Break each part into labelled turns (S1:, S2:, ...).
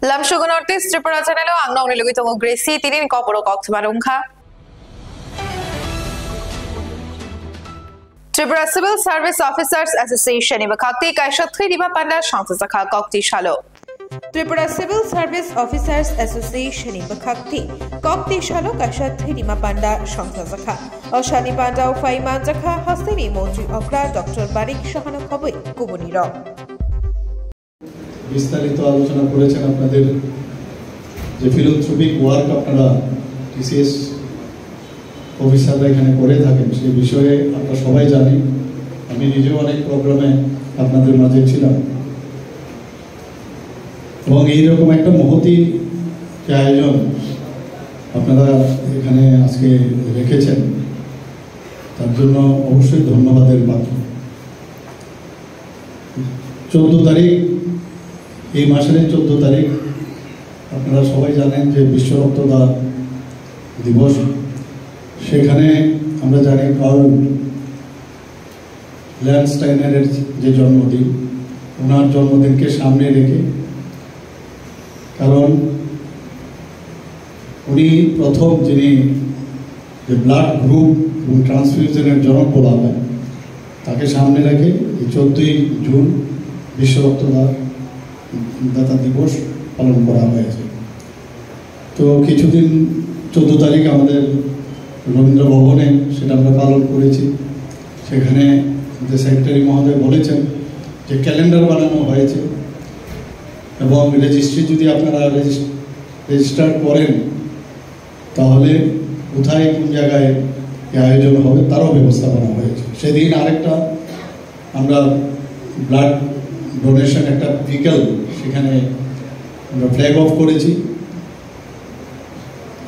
S1: Lamshugan artist Tripura Chanelo ang naunilugitong Gracie tinin ko puro kok marungka. Tripura Civil Service Officers Association ibakakti kaishatri diba panda shansasakha kokti shalo.
S2: Tripura Civil Service Officers Association ibakakti kokti shalo kaishatri diba panda shansasakha. Oshani panda ufaiman zakha hastini mojri okra Dr. Barik Shahana Khabui Kubuniro.
S3: বিস্তারিত আলোচনা করেছেন আপনাদের যে philanthropic work আপনারা TCS অফিসাররা এখানে করে থাকেন সেই বিষয়ে আমরা সবাই জানি। আমি নিজেও অনেক প্রোগ্রামে আপনাদের মাঝে ছিলাম এবং এইরকম একটা মহতি যে আয়োজন আপনারা এখানে আজকে রেখেছেন তার জন্য অবশ্যই ধন্যবাদের পাত্র। 14 তারিখ এই মাসের 14 তারিখ আপনারা সবাই জানেন যে বিশ্ব রক্তদান দিবস। সেখানে আমরা জানি কার্ল ল্যান্ডস্টাইনারের যে জন্মদিন, ওনার জন্মদিনকে সামনে রেখে, কারণ উনি প্রথম যিনি যে ব্লাড গ্রুপ এবং ট্রান্সফিউশনের জনক বলা হয়, তাকে সামনে রেখে এই 14ই জুন বিশ্ব রক্তদাতা দিবস পালন করা হয়েছে। তো কিছুদিন 14 তারিখ আমাদের রবীন্দ্র ভবনে সেটা আমরা পালন করেছি। সেখানে যে সেক্রেটারি মহোদয় বলেছেন যে ক্যালেন্ডার বানানো হয়েছে এবং রেজিস্ট্রি যদি আপনারা রেজিস্টার করেন তাহলে কোথায় কোন জায়গায় আয়োজন হবে তারও ব্যবস্থা করা হয়েছে। সেদিন আরেকটা আমরা ব্লাড ডোনেশন একটা ভেহিকল সেখানে আমরা ফ্ল্যাগ অফ করেছি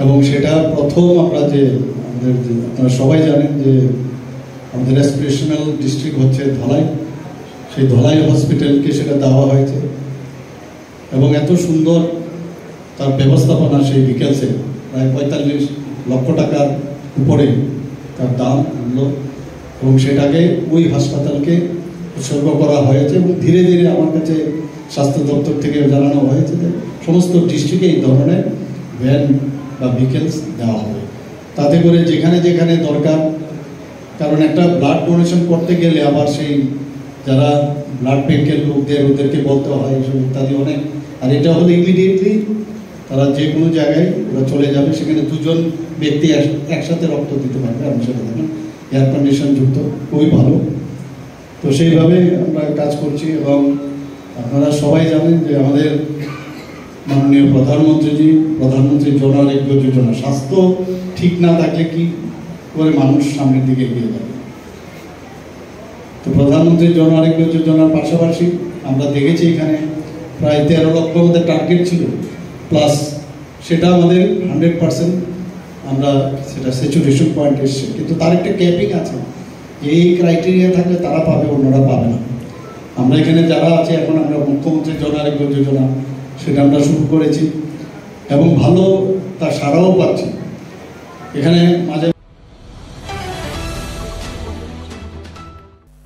S3: এবং সেটা প্রথম আমরা যে আমাদের আপনারা সবাই জানেন যে আমাদের অ্যাসপিরেশনাল ডিস্ট্রিক্ট হচ্ছে ধলাই, সেই ধলাই হসপিটালকে সেটা দেওয়া হয়েছে এবং এত সুন্দর তার ব্যবস্থাপনা সেই ভেহিকলসে প্রায় 45 লক্ষ টাকার উপরে তার দাম মূল্য এবং সেটাকে ওই হাসপাতালকে উৎসর্গ করা হয়েছে এবং ধীরে ধীরে আমার কাছে স্বাস্থ্য দপ্তর থেকে জানানো হয়েছে যে সমস্ত ডিস্ট্রিক্টে এই ধরনের ভ্যান বা ভেহিকেলস দেওয়া হবে, তাতে করে যেখানে যেখানে দরকার। কারণ একটা ব্লাড ডোনেশন করতে গেলে আবার সেই যারা ব্লাড ব্যাংকের লোকদের ওদেরকে বলতে হয় এসব ইত্যাদি অনেক, আর এটা হলে ইমিডিয়েটলি তারা যে কোনো জায়গায় ওরা চলে যাবে, সেখানে দুজন ব্যক্তি একসাথে রক্ত দিতে পারবে। আমি সেটা দেখেন এয়ার কন্ডিশন যুক্ত, খুবই ভালো। তো সেইভাবে আমরা কাজ করছি এবং আপনারা সবাই জানেন যে আমাদের মাননীয় প্রধানমন্ত্রী জন আরোগ্য যোজনা, স্বাস্থ্য ঠিক না থাকলে কি করে মানুষ সামনের দিকে এগিয়ে যাবে। তো প্রধানমন্ত্রী জন আরোগ্য যোজনার পাশাপাশি আমরা দেখেছি এখানে প্রায় 13 লক্ষ আমাদের টার্গেট ছিল, প্লাস সেটা আমাদের 100% আমরা সেটা স্যাচুরেশন পয়েন্ট এসছে, কিন্তু তার একটা ক্যাপিং আছে। এই ক্রাইটেরিয়া থাকলে তারা পাবে, অন্যরা পাবে না। আমরা এখানে যারা আছে এখন আমরা মুখ্যমন্ত্রী জন আরোগ্য যোজনা সেটা আমরা শুরু করেছি এবং ভালো তার সাড়াও পাচ্ছি। এখানে মাঝে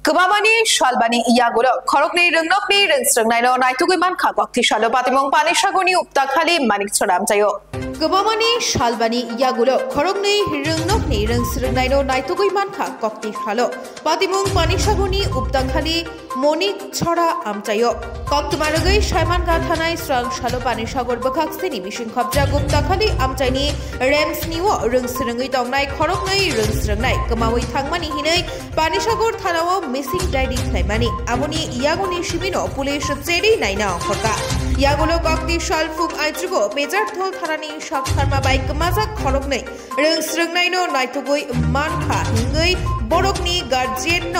S1: Kebamani Shalbani Yagulo, Korokni Rungnokni, Rinstrangnaino, Naituguman Kakokti Shalo Patimong Panishagoni Uptakhali Manik Chodam Tayo.
S2: Kebamani Shalbani Yagulo, Korokni Rungnokni, Rinstrangnaino, Naituguman Kakokti Shalo Patimong Panishagoni Uptakhali Monik Choda Amtayo. Koktumaragay Shaiman Gathanai Strang Shalo Panishagor Bakakstini Mission Khabja Uptakhali Amtaini Rems Niwo Ringstrangi Dongnai Koroknai Ringstrangnai Kemawi Thangmani Hinai Panishagor Thanawo missing diary খাইমানি আমনি ইয়াগুনি শিবিনো police চেরি নাইনা অঙ্কটা ইয়াগুলো কক্তি শালফুক আইজুগো measure থল থানানি সব ফার্মা বাইক মাজাক খরক নেই রিংস্রংনাইনো নাইতুগই মানখা হিঙ্গই বরকনি গার্জিয়ান ন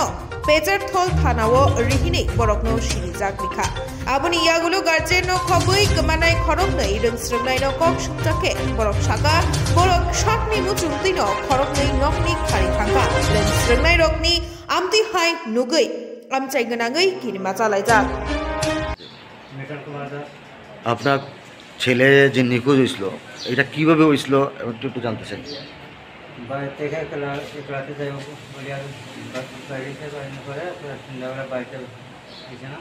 S2: পেজার থল থানাও রিহিনে বরকনো সিরিজাক লিখা আমনি ইয়াগুলো গার্জিয়ান ন খবই কমানাই খরক নেই রিংস্রংনাইনো কক সুতাকে বরক শাকা বরক শাকনি মুচুন্তিন খরক নেই নকনি খারি থাকা রিংস্রংনাই রকনি আমতি হাই নুগৈ আমচাই গনাগৈ কিনিমা চালাইজাক।
S4: আপনার ছেলে যে নিখোঁজ হয়েছিল এটা কিভাবে হয়েছিল একটু জানতে চাই।
S5: বাড়িতে এক রাতে যাই বলি আর বাড়িতে করে সন্ধ্যাবেলা বাড়িতে গেছে না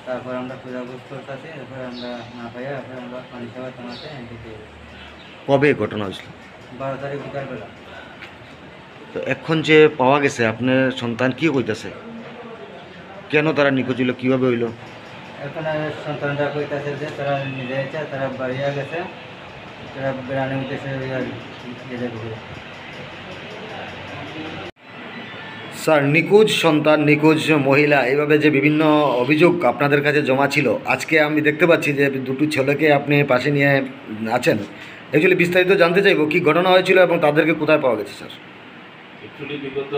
S5: তারপর আমরা খোঁজাখুঁজ করতেছি, এরপরে আমরা না পাইয়া এরপরে আমরা পানি সেবা থানাতে এন্ট্রি করি।
S4: কবে ঘটনা হয়েছিল?
S5: 12 তারিখ বিকালবেলা।
S4: তো এখন যে পাওয়া গেছে আপনার সন্তান কি কইতাছে, কেন তারা নিখোঁজ হইল, কীভাবে হইল?
S5: এখন সন্তানরা কইতাছে যে তারা নিজে ইচ্ছা তারা বাড়িয়া গেছে, তারা বেড়ানোর উদ্দেশ্যে গেলে ঘুরে।
S4: স্যার, নিখোঁজ সন্তান, নিখোঁজ মহিলা, এইভাবে যে বিভিন্ন অভিযোগ আপনাদের কাছে জমা ছিল, আজকে আমি দেখতে পাচ্ছি যে দুটো ছেলেকে আপনি পাশে নিয়ে আছেন। অ্যাকচুয়ালি বিস্তারিত জানতে চাইবো কী ঘটনা হয়েছিল এবং তাদেরকে কোথায় পাওয়া গেছে স্যার?
S6: অ্যাকচুয়ালি বিগত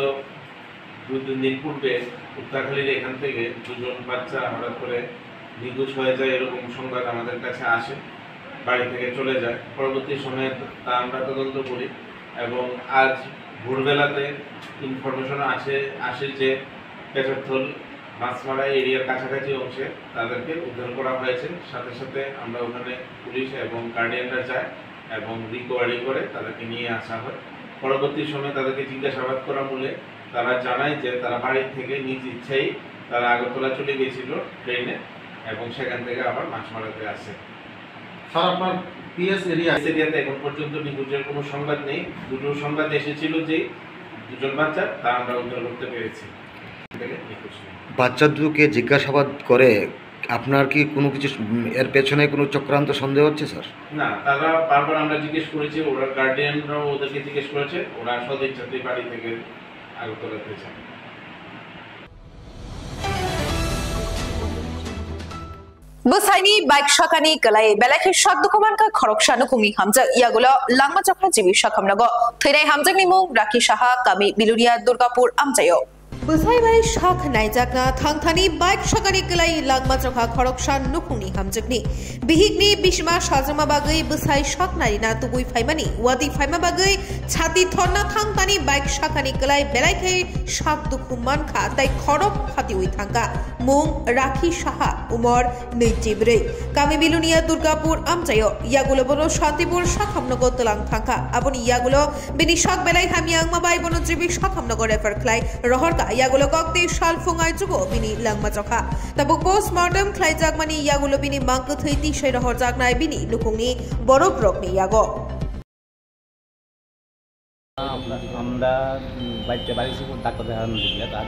S6: 2-3 দিন পূর্বে উত্তরাখালীর এখান থেকে 2জন বাচ্চা হঠাৎ করে নিখোঁজ হয়ে যায় এরকম সংবাদ আমাদের কাছে আসে, বাড়ি থেকে চলে যায়। পরবর্তী সময়ে তা আমরা তদন্ত করি এবং আজ ভোরবেলাতে ইনফরমেশন আসে যে পেচারথল মাছমারা এরিয়ার কাছাকাছি অংশে তাদেরকে উদ্ধার করা হয়েছে। সাথে সাথে আমরা ওখানে পুলিশ এবং গার্ডিয়ানরা যায় এবং রিকভারি করে তাদেরকে নিয়ে আসা হয়। পরবর্তী সময়ে তাদেরকে জিজ্ঞাসাবাদ করা মূলে তারা জানায় যে তারা বাড়ির থেকে নিজ ইচ্ছেই তারা আগরতলা চলে গিয়েছিল ট্রেনে এবং সেখান থেকে আবার মাছমারাতে আসে।
S7: স্যার, আপনার পিএস
S6: এরিয়াতে এখন পর্যন্ত নিখোঁজের কোনো সংবাদ নেই। দুটো সংবাদ এসেছিল যে 2জন বাচ্চা, তা আমরা উদ্ধার করতে পেরেছি।
S4: বাচ্চা দুটোকে জিজ্ঞাসাবাদ করে আপনার কি কোনো কিছু এর পেছনে কোনো চক্রান্ত সন্দেহ হচ্ছে স্যার?
S6: না, তারা বারবার আমরা জিজ্ঞেস করেছি, ওরা গার্ডিয়ানরাও ওদেরকে জিজ্ঞেস করেছে, ওরা সদিচ্ছাতেই বাড়ি থেকে আগরতলাতে যায়।
S1: Busaini baik syakani kelai belaki syak dukuman ka khoroksa nukumi hamjak iagulo langma chakra jibi shakham nago theinai hamjak ni mung Raki Saha kami Bilunia Durgapur amjayo
S2: Busai shak naijakna thangthani baik shakani kelai langma chakha khoroksa nukuni hamjakni bihigni bishma sajama bagai busai shak narina tugui faimani wadi faima bagai chati thonna thangthani baik shakani kelai belai khei shak dukuman kha tai khorok khati ui thangka mung Raki Saha umor Neijibre kami Bilunia Durgapur amjayo iagulo bono Shantipur Shakhamnagar telang thangka aboni iagulo bini shak belai hamiang mabai bono jibi Shakhamnagar refer khlai rohorka iagulo kokte shalfungai jugo bini langma chakha tabuk postmortem khlai jagmani iagulo bini mangku theiti sei rohor jagnai bini lukungni borok rokni iago
S8: আমরা বাড়িতে বাড়িছি doctor দেখানো দিলে তার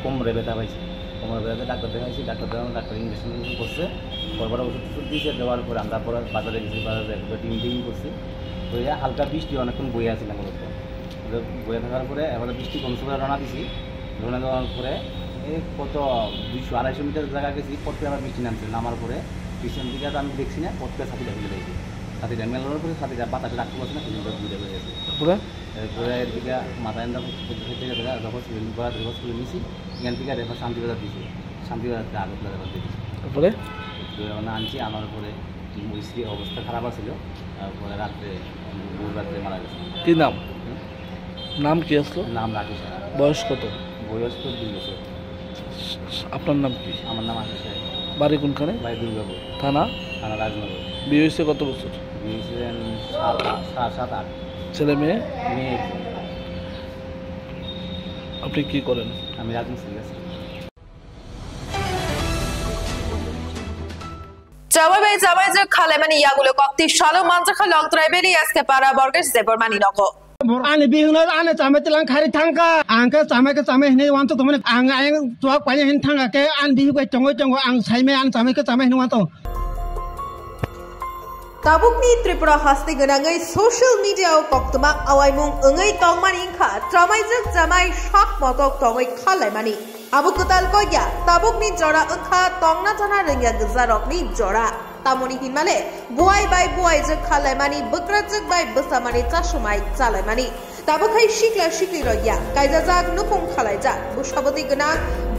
S8: কোমরে ব্যথা পাইছি, কোমরে ব্যথা ডাক্তার দেখাইছি, ডাক্তার ইঞ্জেকশন করছে, পরপর ওষুধ দিয়েছে, দেওয়ার পরে আমরা পরে বাজারে গেছি, বাজারে টিম করছি, ওই হালকা বৃষ্টি অনেকক্ষণ বয়ে আসছিলাম মূলত, বয়ে থাকার পরে এবার বৃষ্টি কমছে করে রওনা দিছি, রওনা দেওয়ার পরে এই কত 200-250 মিটার জায়গা গেছি, পথে আবার বৃষ্টি নামছে, নামার পরে পিছন দিকে আমি দেখছি না, পথে ছাতিটা ফেলে দিয়েছি, ছাতিটা মেলানোর পরে ছাতিটা বাতাসে রাখতে পারছি না, ঘুরে বেড়ে গেছে পুরো এরপরে এর দিকে মাথায় রেফার করে নিয়েছি, এখান থেকে রেফার শান্তিবাজার দিয়েছি, শান্তিবাজারতে আগরতলা রেফার দিয়েছি, তারপরে আনছি, আনার পরে স্ত্রীর অবস্থা খারাপ আছিল, তারপরে রাত্রে রাত্রে মারা গেছে।
S7: কি নাম? নাম কি আসলো?
S8: নাম রাখি সাহা।
S7: বয়স কত?
S8: বয়স তো 2 বছর।
S7: আপনার নাম কি?
S8: আমার নাম আশিস সাহা।
S7: বাড়ি কোনখানে?
S8: বাড়ি দুর্গাপুর।
S7: থানা?
S8: থানা রাজনগর।
S7: বিয়ে হয়েছে কত বছর?
S8: বিয়ে হয়েছিলেন 7-8।
S7: ছেলে মেয়ে?
S8: মেয়ে।
S7: আপনি কি করেন?
S8: আমি রাজমিস্ত্রি আছি।
S1: Jamai je khalemani iagulo kokti shalo manjakha longtrai beri aske para borges debor mani noko
S9: Ane bihunor ane chame telang khari thangka angka chame hne wanto tomane ang ang tuak pani hin thanga ke an bihu ke chongo ang saime an chame hne wanto
S2: Tabukni Tripura hasti ganangai social media o koktuma awaimung engai tongmani ingkha tramaijak jamai shak motok tongai khalaimani abukutal koya tabukni jora engkha tongna jana rengya gjarokni jora tamoni hinmale buai bai buai jak khalaimani bukrajak bai busamani chasumai chalaimani tabukai shikla shikli roya kaijajak nukung khalaijak busaboti gana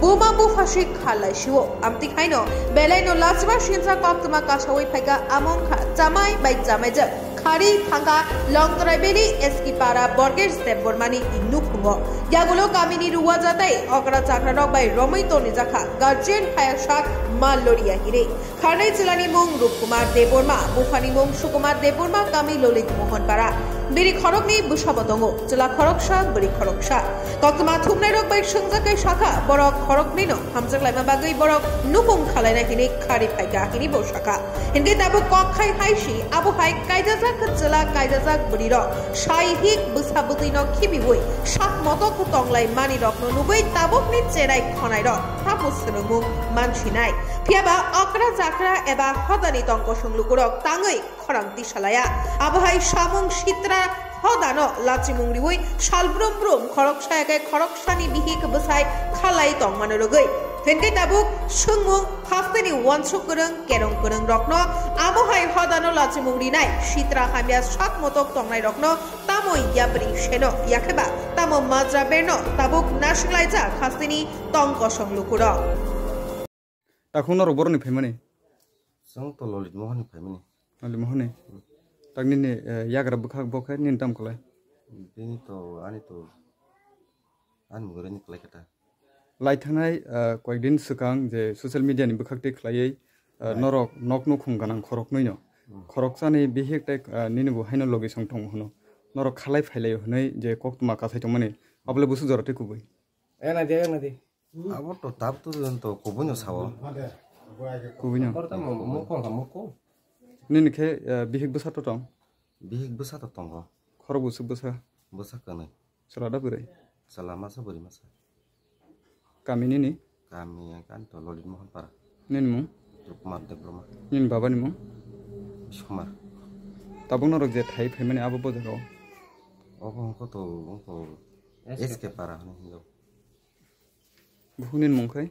S2: boma bu phashik khalaishiwo amti khaino belaino lachba shinja koktuma kasawai phaiga amongkha jamai bai jamaijak khari thanga longtoraibeli eski para borges debormani inukungo yagulo kamini ruwa jatai okra chakra rok bai romoi toni jakha guardian phayashak malloria hire kharnai jilani mung rupkumar deborma bufani mung sukumar deborma kami lolit mohon para biri khorokni busaba dongo jela khoroksa biri khoroksa koktuma thumnai rok bai sungjakai shaka borok khorokni no hamjak laima bagai borok nukung khalai na hini khari phaiga hini bo shaka hinge tabu kokhai haishi abu hai kaidajak jela kaidajak biri ro saihik busabuti no khibi hoi sak moto tonglai mani rok no nubai tabukni cherai khonai ro tamusrungu mansinai phiaba akra jakra eba hodani tongko sunglugurok tangai khorang tisalaya abuhai samung sitra hodano lachimungri hoi salbrum brum khoroksa ekai khoroksani bihik besai khalai tongmano rogai Henke tabuk sungmung hasteni wansuk kurang kerong kurang rokno amohai hodano lachimungri nai sitra hamya sak motok tongnai rokno tamo yabri sheno yakeba tamo majra berno tabuk nationalize hasteni tongko songlukuro
S10: Takuno roborni femani
S11: Sang to lolit mohani femani
S10: Ali mohani Tagni ne yagra bukhak bokai nin tam kolai
S11: Bini to ani to an mugurani kolai kata
S10: Laithanai koikdin sukang je social media ni bukhakte khlaiei norok nokno khungganang khorok noino khoroksani bihektai ninibu haino logi songthong hono norok khalai phailai honai je koktuma kasai tongmani abule busu jorate kubai
S11: ena de abo to tap to kubunyo sawo
S10: kubunyo
S11: moko moko
S10: nini khe bihek busa to tong
S11: bihek busa to tongo
S10: khorok busu busa
S11: kanai
S10: salada burai
S11: salama sa buri masa
S10: kami nini
S11: kami kan to lolit mohon para
S10: nin mung
S11: Kumar diploma
S10: nin baba ni mung
S11: Kumar
S10: tabung norok je thai phaimani abo bojaro
S11: obo ko eske para hani hindo
S10: buhunin mung khai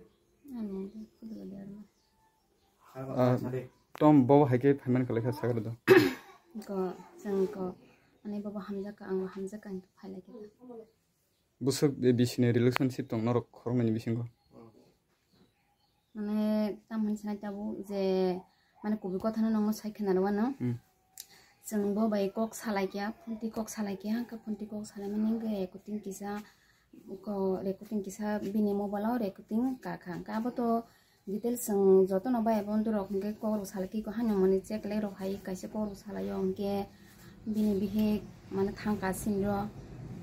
S10: tom bawa haike phaimani kalai kha sagar do
S12: ko jang ko ani baba hamja ka ang hamja ka phailai ke
S10: busuk bisine relationship tong norok khorongni bisingo
S12: mane tam hansina tabu je mane kubi kotha nang saikena ro no jang bo bai kok salai kya phunti kok salai kya ka phunti kok salai mane ge recording kisa bini mobile recording ka khang ka bo to detail sang joto no bai bondu rok ge ko ro salai ki ko hanu mane check le ro hai kaise ko ro salai yong ge bini bihe mane thangka sinro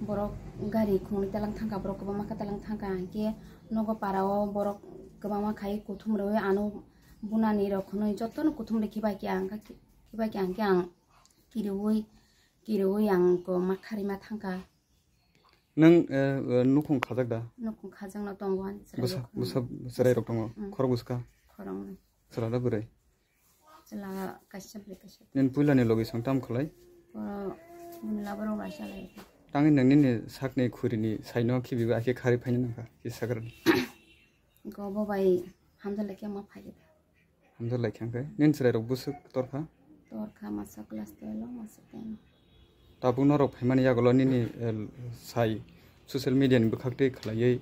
S12: borok gari khungni talang thangka borok kobama ka talang thangka ke nogo parao borok kobama khai kuthum roi anu bunani rokhonoi jotton kuthum rekhi bai ki ang kiroi ang ko makhari ma thangka
S10: nang nukung khajak da
S12: nukung khajang no tongwan
S10: busa sarai rok tongo khorok buska
S12: khorong
S10: salada burai
S12: chala kasab
S10: nen puilani logi sangtam khlai
S12: labaro basalai
S10: tangi nangni ne sakne khurini saino khibiba ake khari phaini nangka ki sagar
S12: gobo bai hamdal ke ma phage
S10: hamdal khangkai nen sarai rok busuk torkha
S12: masa class telo masa ten
S10: tabu norok phaimani yagolo nini sai social media ni bukhakte khlaiei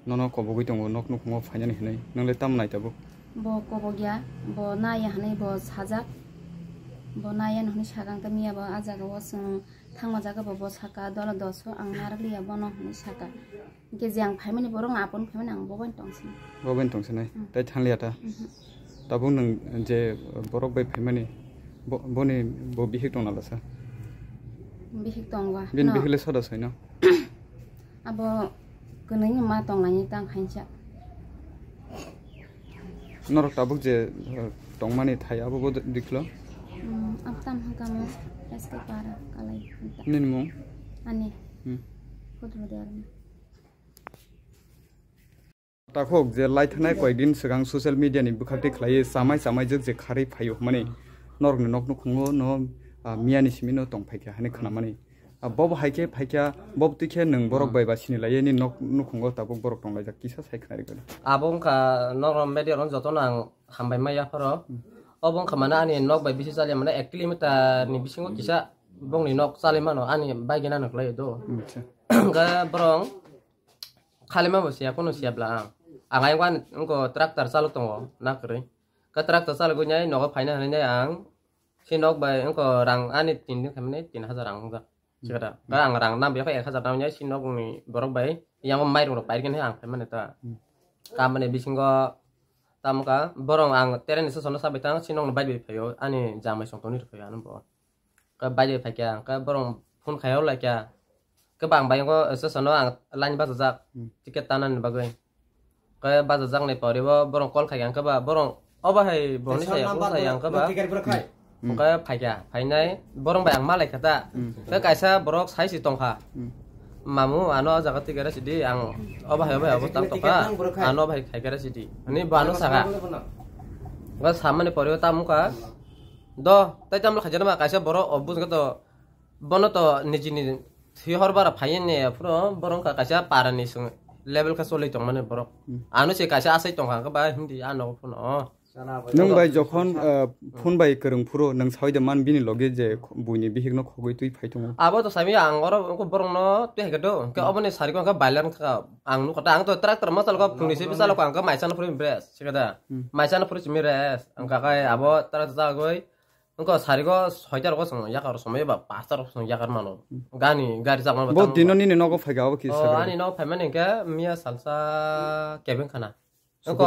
S10: nono kobogoi tongo nok nukmo phainani hinai nangle tam nai tabu
S12: bo kobogya bo naya hanai bo sajak bo naya noni sagang ta miya bo ajaga wasung thangma jaga bo saka dola doso ang narliya bono honi saka ke jang phaimani borong apon phaimani ang boban tongsin
S10: nai tai thangliya ta tabu nang je borok bai phaimani boni bo bihik tong nalasa
S12: bihik tongwa
S10: bin bihile soda soino
S12: abo kunai ma tonglani tang khaincha
S10: norok tabuk je tongmani thai abo bo diklo
S12: aptam hakamu eske para kalai
S10: nin mung
S12: ani kodro der
S10: takhok je laithanai koidin sigang social media ni bukhakte khlai samai je khari phayo mane norok ni nok khungo no miani simino tong phaikya hani khana mane bob haike phaikya bob tikhe nang borok bai ba sini lai ni nok nukhungo tabuk borok tong lai ja kisa saikhnari gala
S13: abong ka norom media ron joto nang hambai maya faro obong ka mana ani nok bai bisi sali mana 1 kilometer ni bisingo kisa bong ni nok sali mano ani bai gena nok lai do ga brong khalima bo sia kono sia bla angai wan ngo tractor salu tongo nakre ka tractor salu go nyai nok phaina nyai ang sinok bai ngo rang ani 3000 rang ga chira ka ang rang nam bia ka 1000 nam nyai sinok ni borok bai yang mai ro pai gen ang phaimane ta kamane bisingo tamka borong ang teren iso sono sabetang sinong bai bai phayo ani jamai song toni phayo an bo ka bai bai phakya ka borong phun khéo lại kìa các bạn bay có sơ nó ăn lanh bao giờ giặc ticket tanan bagai cái bao giờ giặc này bỏ đi borong con khai các bạn borong ba hay borong này sayang các bạn cái phải kìa phải này borong bayang malai kata cái kaisa borok sai si tong kha mamu ano jaga tiga sidi ang ba hay tang toka ano ba khai kara sidi ani bano saga cái सामने परियो तामुका दो तै तामल खजना मा कासे बरो अबुज गतो बनो तो निजिनि थिहर बारा फायने पुरो बरं का कासे पारानि सं लेवल का सोलै तंग माने बरो आनो से कासे आसै तंग का बा हिंदी आनो फुनो
S10: नों बाय जखन फोन बाय करं पुरो नों साइद मान बिनि लगे जे बुनि बिहिगनो खगै तुइ फायथङ
S13: आबो तो सामि आं अरो बरं न तुइ हेगदो के अबने सारिको का बायलान का आं नु कटा आं तो ट्रैक्टर मसल को फुंनि से बिसालो का माइसान फुरि ब्रेस सिगदा माइसान फुरि मिरेस आं का आबो तरा जा गय उनको सारिको सयतार को सं याकार समय बा पास्तार सं याकार मानो गानी गारि जामा बा
S10: बहुत दिननि ने नगो फायगाव कि
S13: सर आनी न फायमाने के मिया सालसा केबिन खाना उनको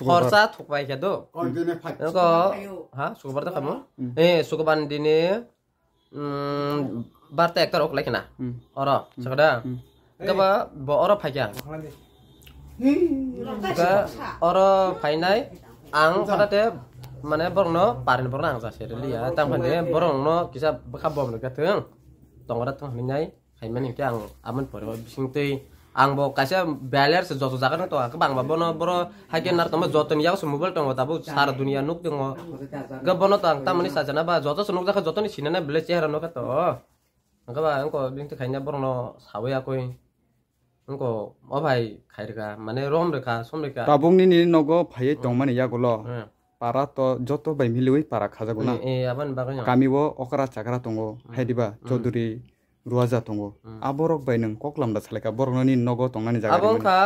S13: खरसा थुकबाय के दो उनको हां सुगबार त खामो ए सुगबान दिने बारता एकटर ok लाइकना अर सगदा गबा ब अर फायगा का अर फायनाय आं फटाते माने बरनो पारिन बरना आं जासे लिया तामफाने बरनो किसा बखा बम गथों तंगरा थंनिनाय खायमानि के आं आमन परबा बिसिंतै आं बो कासे बेलेर से जतो जागन तो का बांबा बनो बरो हागे नार तम जतन याव से मोबाइल तंग ताबो सारा दुनिया नुक दङ गबनो त तामनि साजना बा जतो सुनुक जाखा जतनि सिनाना बेले चेहरा नका तो गबा अंको बिंत खायना बरनो सावया कोइ अंको ओ भाई खायरगा माने रोम रेखा सम रेखा
S10: ताबुंनि नि नगो फाये दं माने यागोलो पारा तो जतो बाय मिलुइ पारा खाजागोना
S13: ए आबान बागाय
S10: कामिबो अकरा चाकरा दङो हायदिबा चौधुरी रुवाजा दङो आबरक बाय नों कक्लामदा सालायका बरननि नगो तंनानि जागा
S13: आबंखा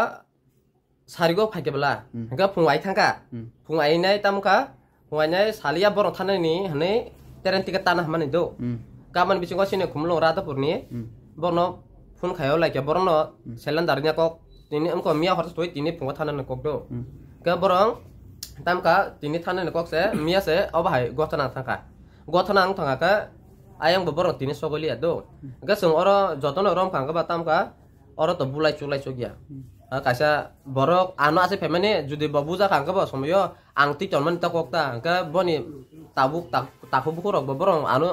S13: सारिगो फायकेबला हंगा फुंआइ थांका फुंआइनाय तामका फुंआइनाय सालिया बरन थानायनि हनै टेरेन्टिका ताना माने दो गामन बिसिंगो सिने खुमलो रादापुरनि बरनो फुन खायाव लायके बरनो सेलेन्डारनिया कक तिनि हमको मिया हरस तोय तिनि फुंगा थानाने कक दो का बरं तामका तिनि थानाने कक से मिया से अबाहाय गथना थांका गथना आं थांगा का आयं बरं तिनि सगलिया दो गसं अर जतन रम खांगा बातामका अर तो बुलाय चुलाय चगिया कासा बरक आनो आसे फेमाने जुदि बबुजा खांगा बा समयो आं ति चनमन त कक्ता का बनि ताबुक ताखु बुखरक बरं आनो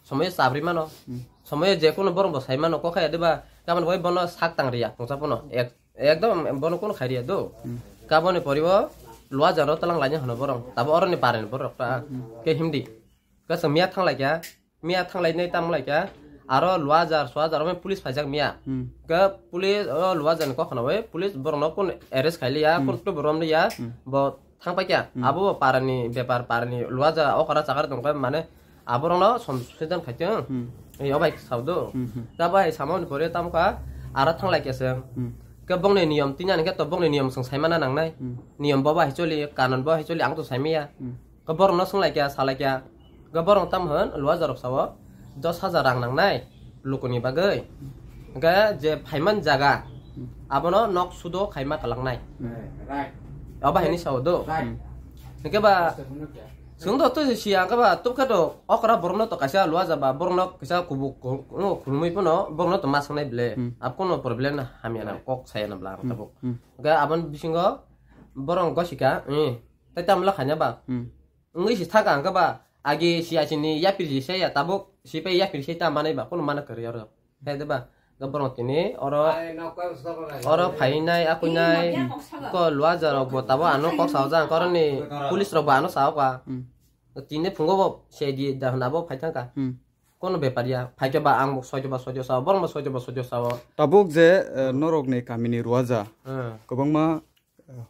S13: समय साब्रि मानो समय जेकुनो बरं बसाय मानो कखाय देबा गामन बय बन साक तांरिया पंसापनो एकदम बन कोन खारिया दो गाबने परिव लुवा जानो तलां लाइन हनो बरं ताबो अरनि पारेन बरकटा के हिमदि गसं मिया थांलायका मिया थांलायनै तामलायका आरो लुवाजार सवाजार में पुलिस फाइजाक मिया का पुलिस लुवाजार को खनावे पुलिस बरनो कोन अरेस्ट खाइलिया कोन तो बरमनिया ब थांपायका आबो पारानि बेपार पारानि लुवाजा अकरा चाकार दंबा माने आबरनो संसुदान खाइथों ए अबाय सावदो जाबाय सामन परे तामका आरो थांलायकेसे का बंगने नियम तिनानि के तो बंगने नियम सं सायमाना नांनाय नियम बाबा हिचोलि कानून बा हिचोलि आं तो सायमिया का बरनो संलायका सालायका गबरं तामहन लुवाजारक साव 10,000 रां नांनाय लुकुनि बागै गा जे फाइमान जागा आबनो नक सुदो खायमा खालांनाय अबाहायनि सावदो नकेबा सुंदो तो सिया गबा तुबखातो अकरा बरनो तो कासा लुवाजाबा बरनो किसा कुबु खुलमै पनो बरनो तो मासनाय ब्ले आपकोनो प्रब्लेम हामियाना कक सायना ब्ला ताबो गा आबन बिसिंगो बरं गसिका तैतामला खान्याबा ngui si thaga gaba agi si asini yapiri saya tabuk si pe yapiri saya mana ba kono mana kerja ro hede ba gaborong tini oro phainai akunai ko luajar ro tabo anu kok saujang koroni pulis ro ba anu sauka tini phungo bo sedi dahna bo phaitangka kono beparia phaike ba ang sojo sa borong sojo sa
S10: tabuk je norok ne kamini ruaja kobangma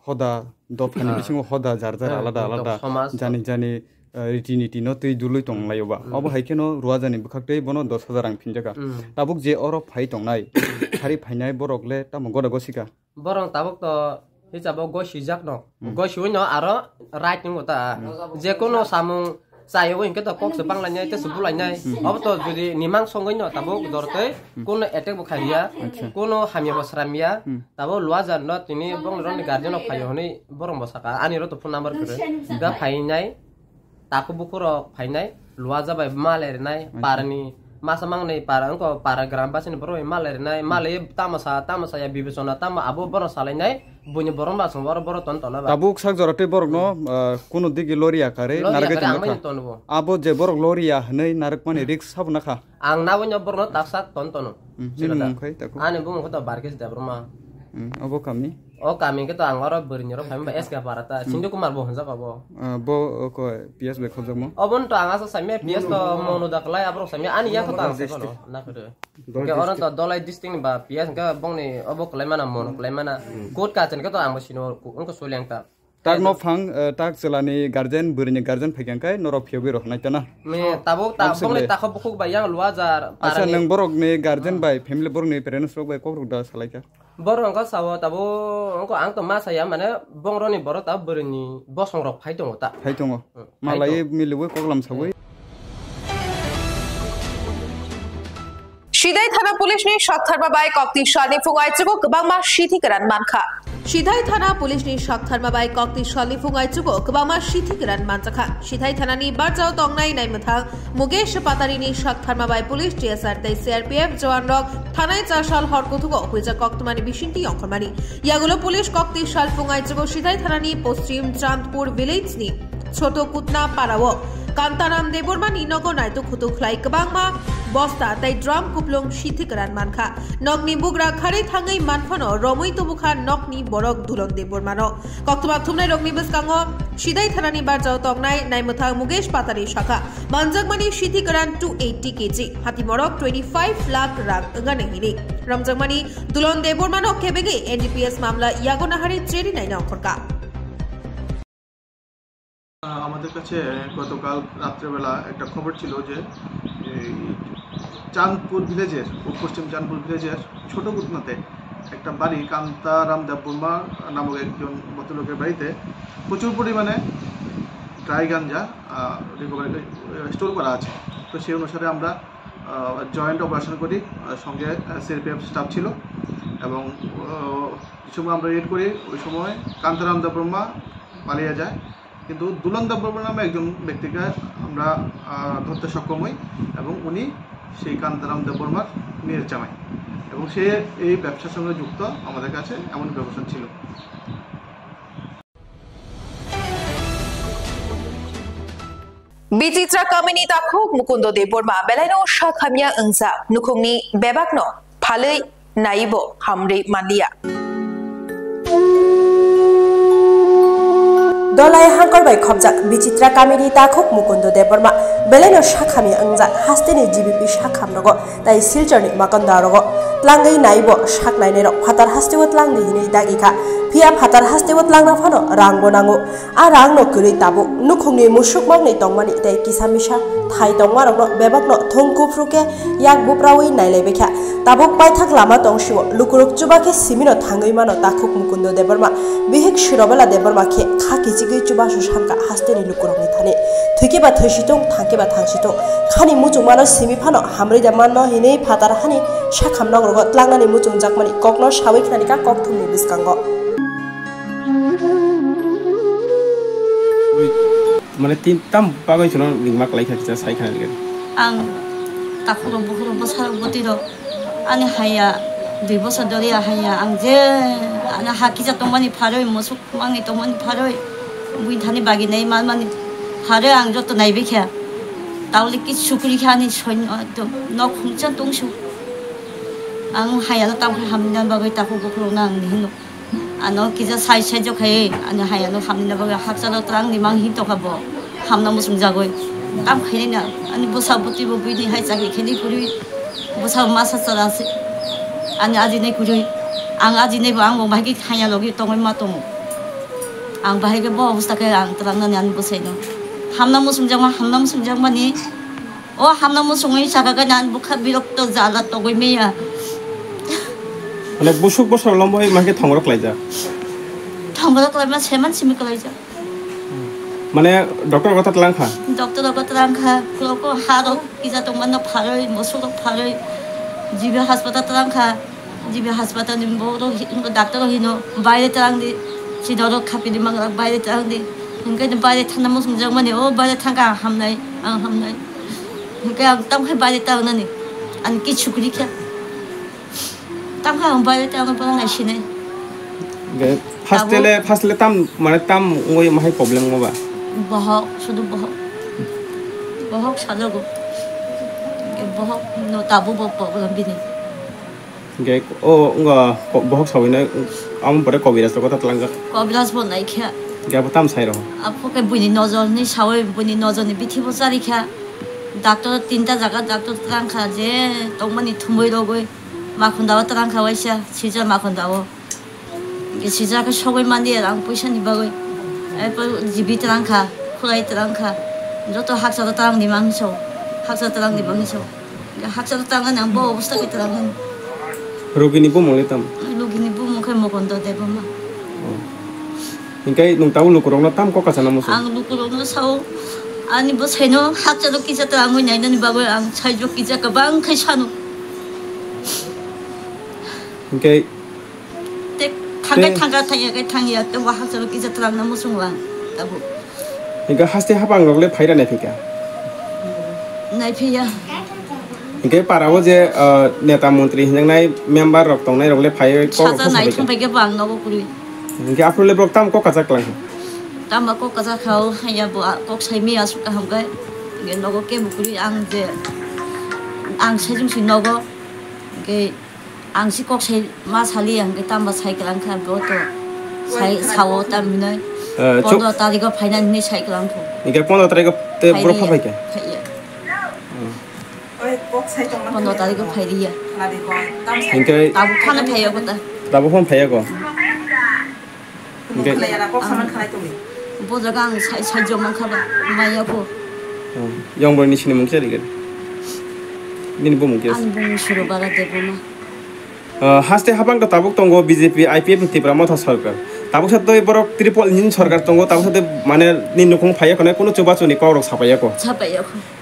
S10: hoda dofani bisingo hoda jarjar alada jani रीति न तै दुलै तंलायोबा अब हाइकेनो रुवाजानि बखाक्तै बनो 10,000 रां फिनजागा Tabuk जे अरो phi तंनाय खारि फाइनाय Berkeley ताम गदा गसिका
S13: बरं ताबुक तो हिसाब गसि जाक न गसि न आरो राइट न ता जे कोनो सामु सायो इनके त कक्स बांलायनाय ते सुबुलायनाय अब तो जुदि निमां संगै न ताबुक दरतै कोनो एटेक बखारिया कोनो हामिया बसरामिया ताबो लुवाजा न तिनि बंगरनि गार्जियन फायो हनै बरं बसाका आनि र तो फोन नम्बर करे गा फाइनाय ताको बुखुरो फाइनाय लुवा जाबाय मालेरनाय पारनि masa mang nei para ko para gram basin boro maler nai malay tamasa ya bibisona tama abo boro salai nai bunya boro ba song boro ton ton ba
S10: tabuk sak jorate borok no kuno digi loria kare narge tanga abo je borok loria nei narak mani risk sab nakha
S13: ang nawonyo boro taksak ton ton ani bung ko to barkes da broma
S10: abo kami
S13: o kami ke to angoro berinyo ro kami ba eska parata sindu kumar bo hanza ba
S10: bo ko ps be khojak mo
S13: obon to anga samye ps to mono daklai abro samye ani ya ko ta no na kode ke oran to dolai distinct ba ps ga bongni obo klai mana mono klai mana court ka chen ke to ang sino unko solyang ta
S10: tak no phang tak celani guardian burini guardian phagyang kai noro phiobi ro nai tana
S13: me tabok ta bongni ta khobuk ba yang luajar
S10: acha nang borok ni guardian bai family borok ni parents rok bai kokruk da salaika
S13: borong ko sawo tabo onko ang to masa ya mane bongro ni boro ta burini bosong rok phaidong ta
S10: phaidong malai miluwe koklam sawi
S1: Shidai Thana Police ni Shaktharma bai Kokti Shani Fungai Chugo Kabangma Shithi Karan Manka.
S2: Shidai Thana Police ni Shaktharma bai Kokti Shani Fungai Chugo Kabangma Shithi Karan Manchakha. Shidai Thana ni Barjao Tongnai Nai Mathang Mugesh Patari ni Shaktharma bai Police TSR dai CRPF Jawan Rok Thanai Chashal Horkothugo Huija Koktumani Bishinti Onkormani. Yagulo Police Kokti Shal Fungai Chugo Shidai Thana ni Poschim Chandpur Village ni Choto Kutna Parawo Kantaram Debormani Nogo Naito Khutukhlai Kabangma Bosta tai drum kuplong shithi karan manka nokni bugra khare thangai manfano romoi tobukha nokni borok dulon debor mano koktuma thumnai rokni beskango Shidai Thanani barjao tongnai naimuthang Mugesh Patari shakha manjangmani shithi karan 280 kg hati morok 25 lakh rang ngane hini ramjangmani dulon debor mano kebege NDPS মামলা ইয়াগোনাহারে cherry Naina অখরকা
S14: আমাদের কাছে গতকাল রাত্রেবেলা একটা খবর ছিল যে চাঁদপুর ভিলেজের পশ্চিম চাঁদপুর ভিলেজের ছোট গুতনাতে একটা বাড়ি কান্তারাম দেববর্মা নামক একজন ভদ্রলোকের বাড়িতে প্রচুর পরিমাণে ড্রাই গাঞ্জা রিকভারি স্টোর করা আছে। তো সেই অনুসারে আমরা জয়েন্ট অপারেশন করি, সঙ্গে সিআরপিএফ স্টাফ ছিল এবং সময় আমরা রেড করি। ওই সময় কান্তারাম দেববর্মা পালিয়ে যায়, কিন্তু দুলন দেববর্মা নামে একজন ব্যক্তিকে আমরা ধরতে সক্ষম হই এবং উনি সেই কান্তারাম দেববর্মার মেয়ের জামাই এবং সে এই ব্যবসার সঙ্গে যুক্ত আমাদের কাছে এমন ব্যবস্থা ছিল।
S1: Bicitra kamini takhuk Mukundo Deborma belaino shakhamya angsa nukhungni bebakno phalei naibo hamre manlia
S15: Dolai hangkor bai khobjak Bicitra kamini takhuk Mukundo Deborma belaino shakhamya angsa hasteni GBP shakhamrogo tai silchorni makondarogo tlangai naibo shaknainero phatar hastiwat langni hinei dagika Pia phatar hastiwat langna phano rangbo nango a rangno kurei tabu nukhungni musuk mangnei tongmani tei kisamisa thai tongmarokno bebakno thongkufruke yak buprawi nailai bekha tabuk paithak lama tongsiwo lukuruk chubake simino thangoi mano takhuk Mukundo Deborma bihek shirobela Deborma khe kha kichigei chubasu shanka hasteni lukurokni thane thuikiba thuisitong thangkiba thangsitong khani muchung mano simi phano hamrei jamanno hinei phatar hani shakhamngrogo tlangnani muchung jakmani kokno sawai khanika kokthumni biskango
S16: Mana tam bagai cuma lingmak lagi kerja saya kan lagi.
S17: Ang takuro besar botiro, ane haya di besar dari haya ang je, ane hakija tomani paroi masuk mangi tomani paroi, buin thani bagi nai mani paroi ang jatuh nai bekya, tahu lagi syukuri kani soin tu nak hujan tongsu, ang haya tu tahu hamilnya bagai takuro nang dihino. Ano kita saya jauh kaya, ane haya no hamilnya bagai hak jatuh terang di mang hito kabo. Hamna musung jagoy am khini na ani bosa buti bo bini hai jagi khini kuri bosa masa sarase ani aji nei kuri ang aji nei bang bo bagi khanya logi tongoi ma tong ang bahai ge bo obsta ke ang terang na ani bosai no hamna musung jang mani o hamna musung ei jaga ga nan bukha birok to jala togoi meya
S16: Ole busuk bosar lomboi mage thongrok laija
S17: ma seman simi kalaija
S16: Mana dokter kata telangka?
S17: Dokter kata telangka, kalau haro kita tu mana paroi, masuk paroi, jiwa hospital telangka, jiwa hospital ni bodoh, dokter hino, bayar terang di, si dorok kapi di mana bayar terang di, mungkin bayar tanah musim zaman ni, oh bayar tangka hamnai, Kaya tamkhay balik tayo na ni. Ang kitsukuri kya. Tamkhay ang balik tayo na parang nasinay.
S16: Firstly mana tam ngoi mahai problem ngo ba.
S17: Bahok, sudah bahok. Bahok sadago. Bahok no tabu problem bini.
S16: Ge nga bahok sawina am pada kobiras ko ta tlanga.
S17: Kobiras bon nai kya.
S16: Ge tam sai ro.
S17: Apo ke buni nozor ni sawe buni nozor ni bithi bo sari kya. Doctor tinta jaga doctor terang khaje tongmani thumoi rogoi makhon dawa terang khawaisa sija makhon dawa ge sija ka sogoi mandi rang paisa ni bagoi epo jibi terang kha khulai terang kha joto haksa terang ni mangso haksa terang ni bangso ge haksa terang nang bo obsta ki terang
S16: rogini bo mole tam
S17: rogini bo mokhe mokondo debo ma
S16: ingkai nung tahu lu kurang tam ko kasana musu
S17: ang lu kurang sao ani bo seno hakjalo kisa to angoi nai nani bago ang chaijo kisa ka bang khai sanu
S16: ingkai
S17: te thanga thangya te wa hakjalo kisa to ang namu sungwa tabu
S16: ingkai haste habang rogle phaira nai phika
S17: nai phiya
S16: ingkai parawo je neta mantri hinjang nai member rok tong nai rogle phai ko
S17: ko nai thong phai ke bang no kuri
S16: ingkai aprole brok tam ko kajak lang
S17: tama ko kaza khau haya bo kok sai mi asu ka ham kai nge nogo ke bukuri ang je ang sajung si nogo ke ang si kok sai ma sali ang ke tama sai klang kha bo to sai sawo tam minai pondo tari ko phainan ni sai klang ko
S16: nge pondo tari ko te bro pha phai ke
S17: oi kok sai tong pondo tari ko phai ri ya
S16: ingkai
S17: tabu khana phai ko ta
S16: tabu phon phai ko
S17: ingkai la kok saman khalai to bojagang sai jomang khaba maya ko
S16: yang berni sini mungkin lagi ini bu mungkin
S17: an bung suru bara debo ma
S16: haste habang ta tabuk tongo BJP IPF tipra motha sarkar tabuk satte borok triple nin sarkar tongo tabuk satte mane nin nukung phaya kone kono chuba chuni korok sapaya ko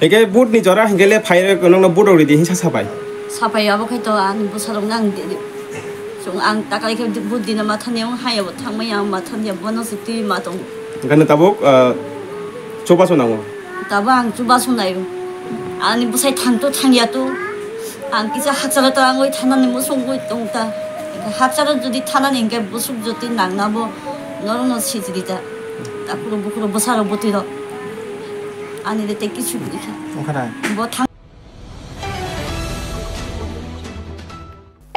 S16: ege bud ni jora hingele phaya kono no bud ori di hinsa sapai
S17: abo khai to an bu sarong nang de sung ang takai ke bud dina ma thanyong haya bo thangmaya ma thanya bono sitti ma tong
S16: karena tabuk coba sonang
S17: tabang coba sonayo ani busai thangto thangya to ang kisa hakjalo tarangoi thanani musungoi tongta hakjalo jodi thanani engke busuk joti nangnabo norono sijrita takuro bukuro bosaro botiro ani de tekichu dikha
S16: okhana
S17: bo thang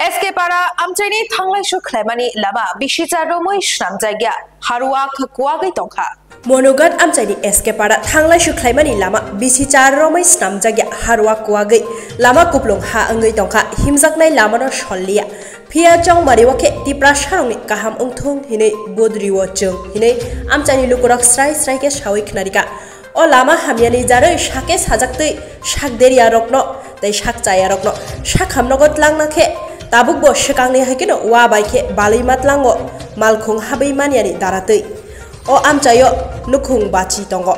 S1: SK para amchaini thanglai shu khlaimani lama bishija romoi shram jagya harwa khakwa gai tongkha
S15: monogat amchaini SK para thanglai shu khlaimani lama bishija romoi shram jagya harwa kwa gai lama kuplong ha angai tongkha himjaknai lama no shollia phia chong mari wake tipra sharongni kaham ongthong hine bodriwo chung hine amchaini lukurak srai srai ke shawi knarika o lama hamiani jaroi shake sajaktei shakderia rokno tei shakchaya rokno shakhamnogot langna khe tabuk bo shekangni hakino wa baike balai matlango malkhung habai maniani daratei o amchayo nukhung bachi tongo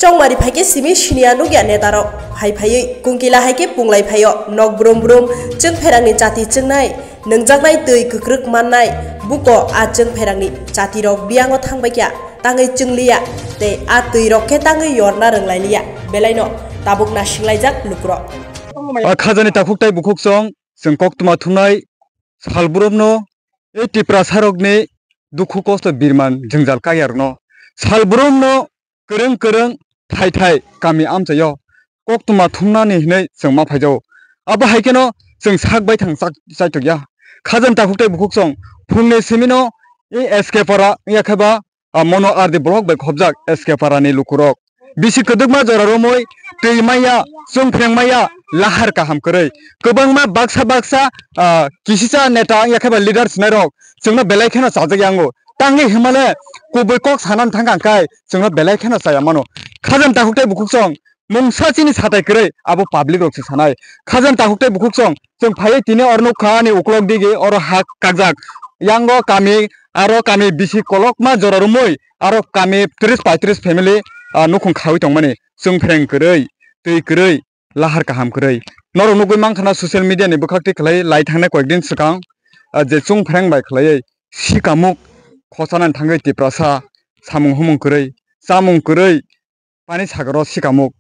S15: chongmari phaike simi shinia nugya netaro phai phai kungkila haike punglai phayo nok brum brum chung pherangni jati chungnai nungjaknai tui kukruk mannai buko a chung pherangni jati rok biango thangbaikya tangai chunglia te a tui rok ke tangai yorna ranglailiya belaino tabuk na singlaijak lukro
S10: khajani takuktai bukuk song जों कक्तमा थुनाय सालब्रमनो ए टिप्रा सारकनि दुखु कस्त बिरमान जोंजाल कायारनो सालब्रमनो गोरों गोरों थाय थाय गामि आमचायो कक्तमा थुनानै हिनै जों मा फायजौ आबो हायकेनो जों सागबाय थां जायतगया खाजन ताकुक्ताय बुकुक सं फुंनि सिमिनो ए एसके पारा याखबा मनो आरदि ब्लक बाय खबजाक एसके पारानि लुकुरक बिसि कदगमा जरारोमय दैमाया जों फ्रेंमाया lahar kaham koroi kobang ma baksa baksa kisisa neta yakaba leaders nerok jongna belai khena sajak yango tangi himale kuboi kok sanan thangka kai jongna belai khena saya mano khajam takuktai bukuk song mungsa chini satai koroi abo public rok sanai khajam takuktai bukuk song jong phai tine orno khani uklok dige oro hak kakjak yango kami aro kami bisi kolok ma jorarumoi aro kami 30-35 family nukhung khawi tongmani jong freng koroi tei koroi lahar kaham koroi noro nugui mangkhana social media ni bukhakti khlai lai thangnai koekdin sikang je chung phreng bai khlai sikamuk khosanan thangai tiprasa samung humung koroi samung koroi pani sagaro sikamuk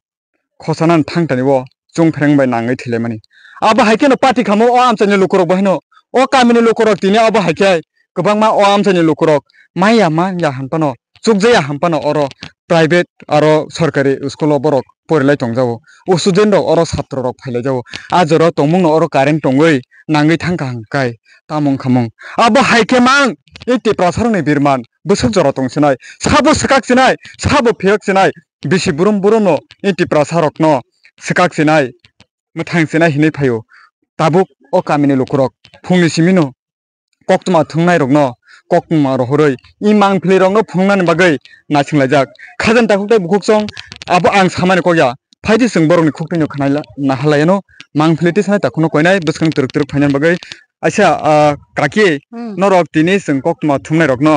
S10: khosanan thangtani wo chung phreng bai nangai thile mani abo haike no party khamo o amchani lukurok bahino o kamini lukurok tini abo haike kobangma o amchani lukurok maya ma ya hanpano chukjaya hanpano oro private aro sorkari school borok porilai tongjao o student rok oro chhatro rok phailai jao ajoro tongmung no oro current tongoi nangai thangka hangkai tamung khamung abo haike mang iti prasaroni birman busuk jora tongsinai sabo sakak sinai sabo phek sinai bisi burum burum no iti prasarok no sakak sinai muthang sinai hinai phayo tabuk o kamini lukurok phungni simino koktuma thungnai rok no kokma ro horoi I mangphili rok no phungnani bagai nasinglajak khajan takuktai bukuksong abo ang samani kokya phaidi sing borokni khuktinyo khanai na halayano mangphili ti sanai takuno koinai buskang turuk turuk phainan bagai acha kaki norok tini sing koktuma thungnai rok no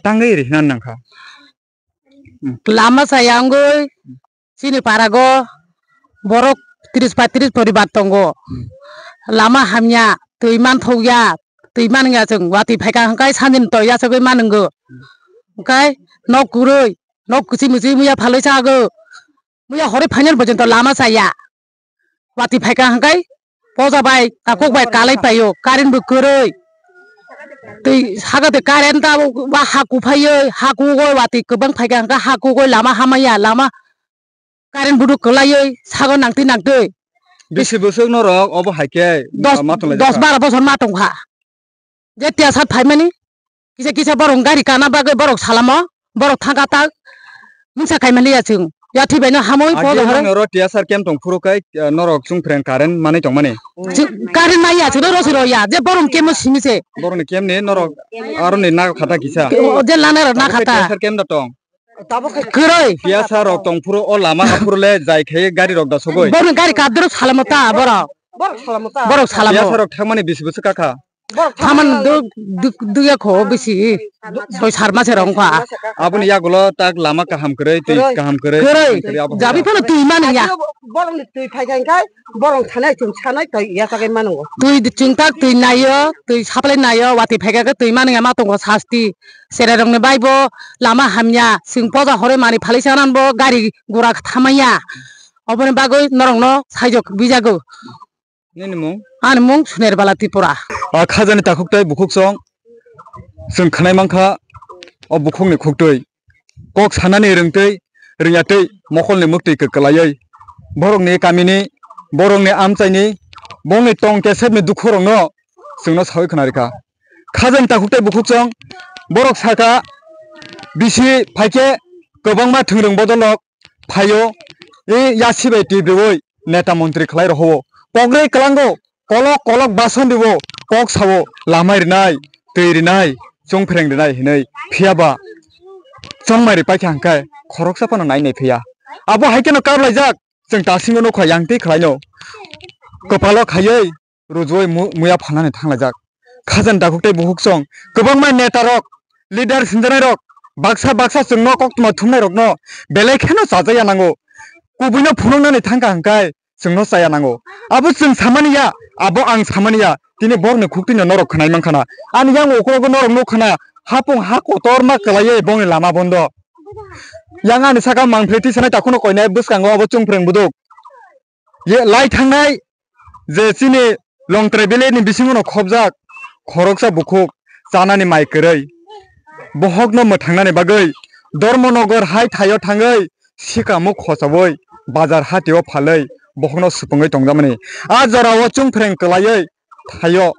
S10: tangai ri hinan nangkha
S18: lama sayangoi sini parago borok 30-35 poribar tongo lama hamnya tuiman thogya tuiman nga jeng wati phaika hangkai sanin toya sagoi manungo hangkai nok kuroi nok kusi musi muya phaloi sago muya hore phainal bojonto lama saya wati phaika hangkai poja bai takok bai kalai payo karin bu kuroi tui sagate karen ta wa haku phayo haku goi wati kobang phaika hangka haku goi lama hamaya lama karen budu kolai sago nangti nangtoi
S10: bisi busuk norok obo haike
S18: 10-12 bosor matongkha jetia sat phaimani kisa kisa borong gari kana bagai borok salamo borok thangka tak mungsa kaimani yachung yathi baino hamoi podo hore
S10: noro tiasar kem tong phurukai norok chung phren karen manai tongmani
S18: karen mai yachung rosiro ya je borong kemo simise
S10: borong kem ne norok aroni na khata kisa
S18: je lanar na khata
S10: tiasar kem da tong
S18: kuroi
S10: tiasar rok tong phuru o lama phurule jai khei gari rok da sogoi
S18: borong gari kadro salamota borok salamo
S10: tiasar rok thangmani bisi busuk kaka
S18: Taman duya kho bisi soi sarma se rong kha
S10: abuni yagulo tak lama kaham kore tui kaham kore
S18: jabi phono tui man ya
S19: borong ni tui phai kai borong thanai chung chanai toi ya sagai manungo
S18: tui chung tak tui nayo tui saplai nayo wati phaiga ka tui man ya ma tongo sasti sere rong ne baibo lama hamya sing poja hore mani phalai sanan bo gari gura thamaya obone bagoi norong no saijok bijago
S10: nini mung
S18: ani mung suner bala tipura
S10: khajani takuktai bukuksong sing khanai mangkha o bukungni khuktoi kok sanani rengtei ringyatei mokolni muktui kekalai borokni kamini borokni amchaini bongni tongke sebni dukhorong no singno sawi khanarika khajani takuktai bukuksong borok saka bisi phaike kobangma thungrung bodolok phayo e yasibai tibroi neta mantri khlai roho pogrei kalango kolok kolok bason dibo kok sawo lamai rinai tui rinai chung phreng rinai hinai phiaba chongmari paikha hangkai khorok sapano nai nei phia abo haike no karlai jak jeng tasingo no khayangti khlaino kopalo khayei rujoi muya phanani thanglai jak khajan dakuktai buhuksong kobangma neta rok leader sinjanai rok baksa baksa chungno koktuma thumnai rok no belai kheno sajaya nango kubuino phunongnani thangka hangkai sungno saya nango abo sung samaniya abo ang samaniya tini borne khuktinyo norok khanai mangkhana ani yang okrogo norok no khana hapung ha kotor ma kalaye bongni lama bondo yang ani saka mangphleti sanai takuno koinai buskango abo chungphreng buduk ye lai thangnai je chini long travel ni bisingono khobjak khoroksa bukhuk chanani mai korei bohokno mothangnani bagai dormonogar hai thayo thangai sikamo khosaboi bazar hatio phalei bohokno supungai tongjamani ajarawo chungphreng kalai thayo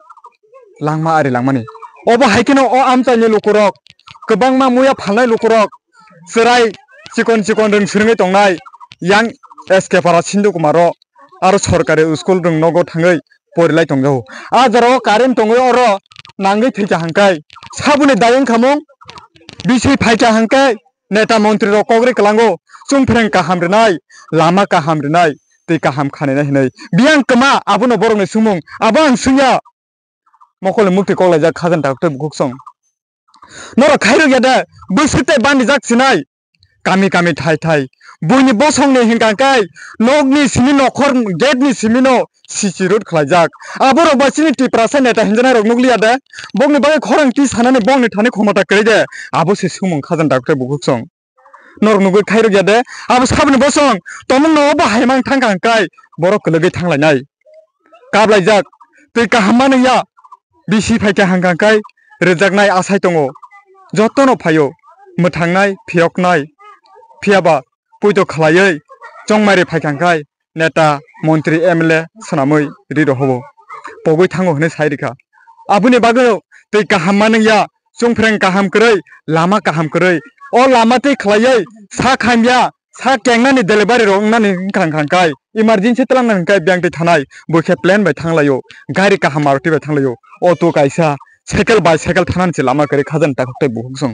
S10: langma ari langmani obo haikino o amchani lukurok kobangma muya phalnai lukurok serai chikon chikon rung sringai tongnai yang SK para Sindu Kumaro aro sorkari school rung nogo thangai porilai tongjao ajarawo current tongoi oro nangai thika hangkai sabuni dayeng khamung bisi phaika hangkai neta mantri rok kogri kalango chungphreng kaham rinai lama kaham rinai tei kaham khanena hinai biang kama abono borongni sumung abang sunya mokole mukti koglai jak khajan takte buksong nora khairo yada busite bandi jak sinai kami kami thai thai buini bosong ne hingkai nogni simi nokhor gate ni simino sisi road khlai jak aboro basini ti prasa neta hinjana rok nugli ada bongni bagai khorang ti sanane bongni thani khomata kare de abo se sumung khajan takte buksong nor nugo khairo gade abo sabni bosong tomung no bahai mang thang kang kai borok lege thanglai nai kablai jak tui kahamani ya bisi phaika hangkang kai rejaknai asai tongo jotono phayo muthangnai phiyoknai phiyaba puito khlaiei chongmari phaikang kai neta মন্ত্রী MLA সনামই রিরো হবো পগৈ থাঙ্গো হনে সাইরিখা আবুনি বাগো তৈ কাহাম মানইয়া চংফ্রেং কাহাম কरै লাमा কাহাম কरै অ লামাতে খলাयै সা খাইমিয়া সা কেংনানি delivery রংনানি খাंखांखाय इमारजेंसि तलांनांखाय ब्यांगते थानाय बखे plane bye थांलायो गारि काहाम Maruti bye थांलायो अटो कायसा cycle bicycle थानानसे Lama करे खाजन ताखतै बुहुसं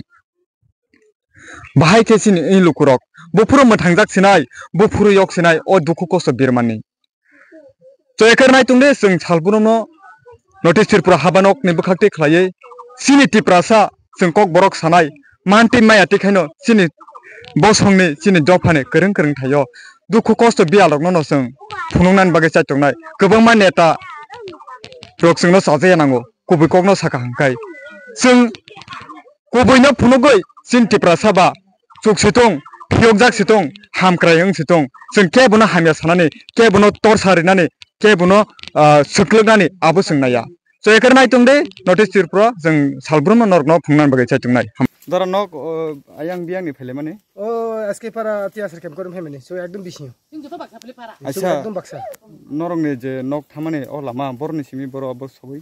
S10: बाहाय केसिनि इ लुकुरक बफुरो मथांजाक सिनाय बफुरो yok सिनाय अ दुखु कष्ट बिरमाननि जयकर नायतुंदे जों सालबुनो नटिस त्रिपुरा हाबानक नि बखाक्ति खलायै सिनि तिप्रासा जों कक बरक सानाय मानति माया तिखायनो सिनि बसंनि सिनि जफाने गोरों गोरों थायो दुखु कष्ट बियालकनो न जों फुनुंनान बागै चाइतंनाय गोबां मा नेता रकसंनो साजाया नांगौ कबिककनो साका हांखाय जों कबैनो फुनुगै सिन तिप्रासाबा चुकसितों फियकजाक सितों हामक्रायं सितों जों केबुनो हामिया सानानै केबुनो तरसारिनानै केबुनो सोख्लोगनानै आबो सोंनाया जयकर नायतुंदे नटिस त्रिपुरा जों सालब्रम नरगनो फुंनान बागै चाइतंनाय दरा नक आयां बियांनि फैले माने
S9: ओ एसके पारा तियासर केम करम फेमिनि सो एकदम बिसियो
S10: अच्छा
S9: एकदम बक्सा
S10: नरंनि जे नक थामाने अ लामा बरनि सिमि बर अब सबै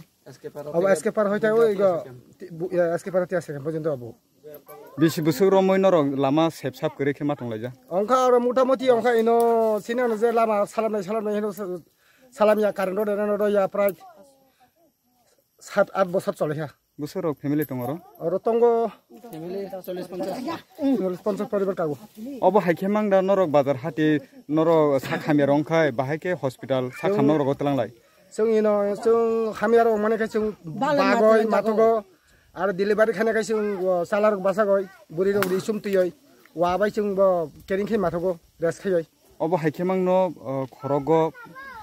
S9: एसके पारा होइता ओ इगा एसके पारा तियासर केम पजन्त अब
S10: बिसि बोसोर रमै नरं लामा सेबसाब करे खेमा थंलायजा
S9: अंखा आरो मोटामोटी अंखा इनो सिनानो जे लामा सालामनाय हेनो सालामिया कारेन्ट देना या प्राय 7-8 বছর চলে হ্যাঁ
S10: বছর ফ্যামিলি টংর
S9: আর টঙ্গ ফ্যামিলি 40-50 পরিবার কাগো
S10: অব হাইকে মাংদা নরক বাজার হাতি নর সাখামিয়া রংখাই বাহাইকে হসপিটাল সাখাম নরক তলাংলাই
S9: जों इनो जों हामियार माने जों बागय मातगो आरो डिलिभारि खाने जों सालार बासागय बुरि रंरि सुमतुयै वाबाय जों केरिंखे मातगो रेस खायै
S10: अब हाइके मांनो खरग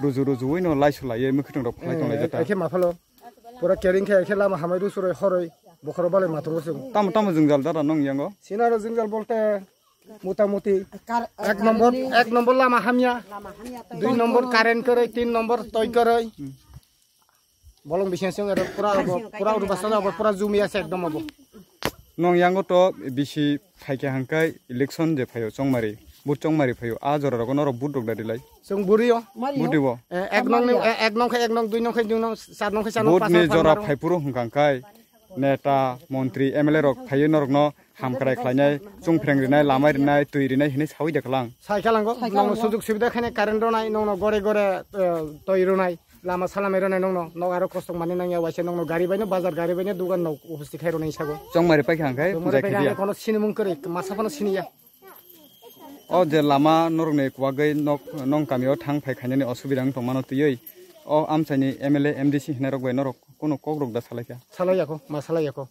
S10: रुजु रुजुयै न लाइसलायै मखिटं रक फाय तंलाय जाता
S9: एखे माफालो पूरा केरिं खे एखे लामा हामाय रुसुरै हरै बखर बाले माथुरो जों
S10: ताम ताम जोंजाल दारा नं यांगो
S9: सिनारो जोंजाल बोलते मोटामोटी 1 नम्बर लामा हामिया 2 नम्बर कारेन्ट करै 3 नम्बर तय करै बलं बिसेसं आरो पूरा उरबासना पूरा जुमिया से एकदम अब
S10: नं यांगो तो बिसि फाइके हांकाय इलेक्शन जे फायो चंगमारि बुट चंगमारि फायो आ जरा रगन र बुट दगदा दिलाय
S9: जों बुरियो
S10: बुदिबो
S9: 1 नंग 2 नंग 2 नंग 4 नंग 5
S10: बुट नि जरा फाइपुरो हंकांकाय नेता मंत्री एमएलए रक फायो नरगनो हामक्राय खलायनाय चंफ्रेंरिनाय लामारिनाय तैरिनाय हिनै सावै देखलां
S9: साइकेलांगो नंग सुजुग सुबिदा खाने कारेन्ट रोनाय नंग गरे गरे तैरुनाय लामा सालामे रोनाय नंग नंग आरो कष्ट माने नंग वाइसे नंग गारि बायनो बाजार गारि बायनो दुगान न उपस्थि खायरोनाय सागो
S10: चंगमारि पाइखे हांकाय
S9: जायखिया कोनो सिनिमुं करे मासाफानो सिनिया
S10: अ जे लामा नरगनै कुवागै नंग कामियाव थां फायखायनायनि असुबिदा दंमानो तयै अ आमसानि एमएलए एमडीसी हिनाय रक बाय नरक कोनो कग्रक दा सालायखा
S9: सालायाखो मा सालायाखो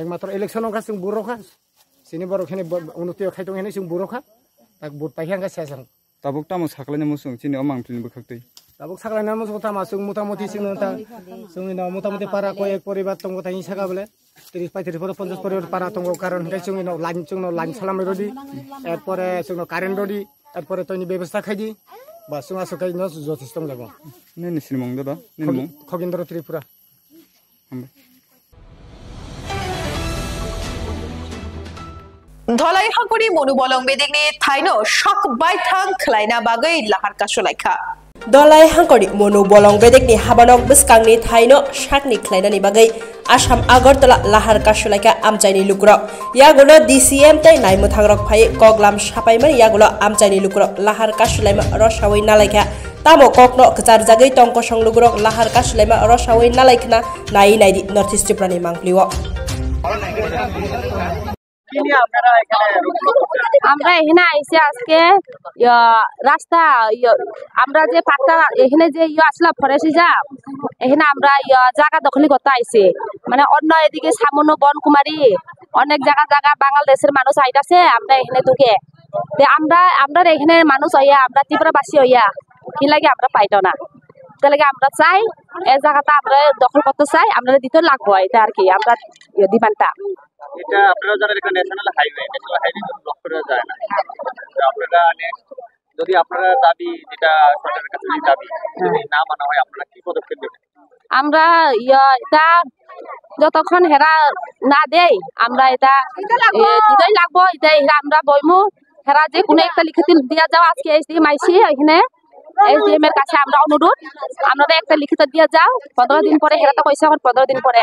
S9: एकमात्र इलेक्शन का जों बुरखा सिनि बरखनि उन्नतियाव खायदों हेने जों बुरखा ताक बुट पाइखांगा सेसां
S10: ताबुक तामु साखलायनो मुसुं सिनि अमांथिनि बखाक्तै
S9: ताबुक साखलायनो मुसुं तामा जों मोटामोटी जों नोंथा जोंनि नाव मोटामोटी पारा कय एक परिबार दंगो तानि सागा बले 30-50 परिबार पारा दंगो कारण हाय जोंनि नाव लाइन सालामै रदि एरपरे जोंनो कारेन्ट रदि एरपरे तनि व्यवस्था खायदि बा जों आसकाय न जथेष्ट दं जागो
S10: ने निसिनि मंग दा निमु
S9: खगेन्द्र त्रिपुरा
S1: धलाई हांगुनि मनुबलं बेदिगनि थाइनो शक बायथां खलायना बागै लाहार कासलायखा
S15: दलाई हांगुनि मनुबलं बेदिगनि हाबानक बिस्कांनि थाइनो शाकनि खलायनानि बागै आसाम आगरतला लाहार कासलायखा आमचाइनि लुकुर यागुलो डीसीएम तै नायमुथांरक फाय कगलाम सापायमन यागुलो आमचाइनि लुकुर लाहार कासलायमा रसावै नालायखा तामो ककनो खचार जागै टंक संलुगुरक लाहार कासलायमा रसावै नालायखना नाय नायदि नर्थ इस्ट त्रिपुरानि मांगलिओ
S20: আমরা এখানে আইসি আজকে রাস্তা আমরা যে পাক্কা এখানে যে আসলে ফরেস্ট হিসাব এখানে আমরা জায়গা দখলি করতে আইসি মানে অন্য এদিকে সামন্য বনকুমারী অনেক জায়গা বাংলাদেশের মানুষ আইতাছে আমরা এখানে ঢুকে আমরা এখানে মানুষ হইয়া আমরা ত্রিপুরাবাসী হইয়া কি লাগে আমরা পাইতো না তাহলে আমরা চাই এই জায়গাটা আমরা দখল করতে চাই, আমরা দিতে লাগবো, এটা আর কি আমরা ডিমান্ডটা।
S21: এটা আপনারা জানেন এটা ন্যাশনাল হাইওয়ে ব্লক করা যায় না। আপনারা যদি আপনারা দাবি যেটা সরকারের কাছে দাবি যদি না মানা হয় আপনারা কি পদক্ষেপ নেবেন?
S20: আমরা এটা যতক্ষণ হেরা না দেই আমরা এটা দিতেই লাগবো, এটা আমরা বইমু। হেরা যে কোনো একটা লিখিত দিয়া যাও, আজকে এসডিএম আইসি এখানে, এসডিএম এর কাছে আমরা অনুরোধ আমরা একটা লিখিত দিয়া যাও। 15 দিন পরে হেরা তো কইছে 15 দিন পরে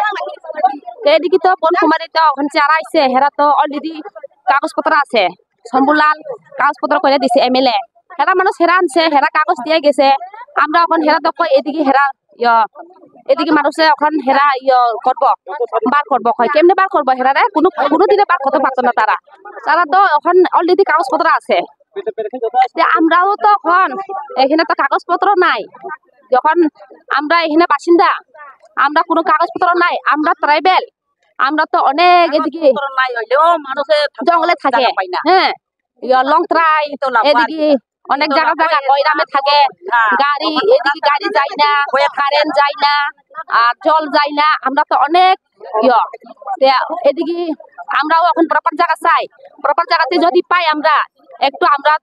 S20: এইদিকে তো বন কুমারী তো ওখানে যারা আইছে হেরা তো অলরেডি কাগজপত্র আছে, শম্ভুলাল কাগজপত্র করে দিছে এমএলএ, হেরা মানুষ হেরা আনছে, হেরা কাগজ দিয়ে গেছে। আমরা এখন হেরা তো এদিকে হেরা এদিকে মানুষে এখন হেরা করবো বার করবো, কেমনে বার করবো হেরা রে কোনো দিনে বার করতে পারতো না। তারা তো এখন অলরেডি কাগজপত্র আছে, আমরাও তো এখন এখানে তো কাগজপত্র নাই। যখন আমরা এখানে বাসিন্দা, আমরা কোনো কাগজপত্র নাই, আমরা ট্রাইবেল, আমরা তো অনেক এদিকে জঙ্গলে থাকে, হ্যাঁ লং ট্রাই এদিকে অনেক জায়গা গৈরামে থাকে, গাড়ি এদিকে গাড়ি যায় না, কারেন্ট যায় না, আর জল যায় না। আমরা তো অনেক এদিকে আমরাও এখন প্রপার জায়গা চাই, প্রপার জায়গাতে যদি পাই আমরা একটু আমরা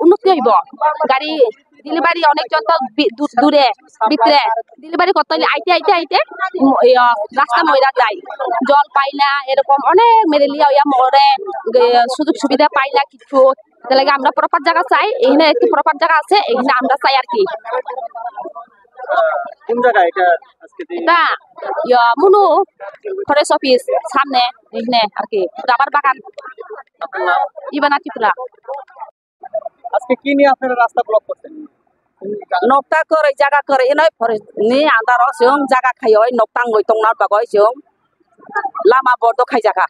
S20: উন্নতি হইব। গাড়ি ডেলিভারি অনেকজন তো দূরে ভিতরে ডেলিভারি করতে হইলে আইতে আইতে আইতে রাস্তা ময়রা যায়, জল পাই না, এরকম অনেক ম্যালেরিয়া মরে, সুযোগ সুবিধা পাই না কিছু। তাহলে আমরা প্রপার জায়গা চাই, এখানে একটু প্রপার জায়গা আছে, এখানে আমরা চাই আর কি।
S21: কোন জায়গা এটা? আজকে
S20: এটা মুনু ফরেস্ট অফিস সামনে এখানে আর কি, রাবার বাগান। ইবানা ত্রিপুরা।
S21: আজকে কি নিয়ে আপনারা রাস্তা ব্লক করছেন?
S22: নকটা করে জায়গা করে নয় ফরেস্ট নি আন্দার সিং জায়গা খাই হয় নকটাং গই টংনা বাগয় সিং লামা বড় খাই জায়গা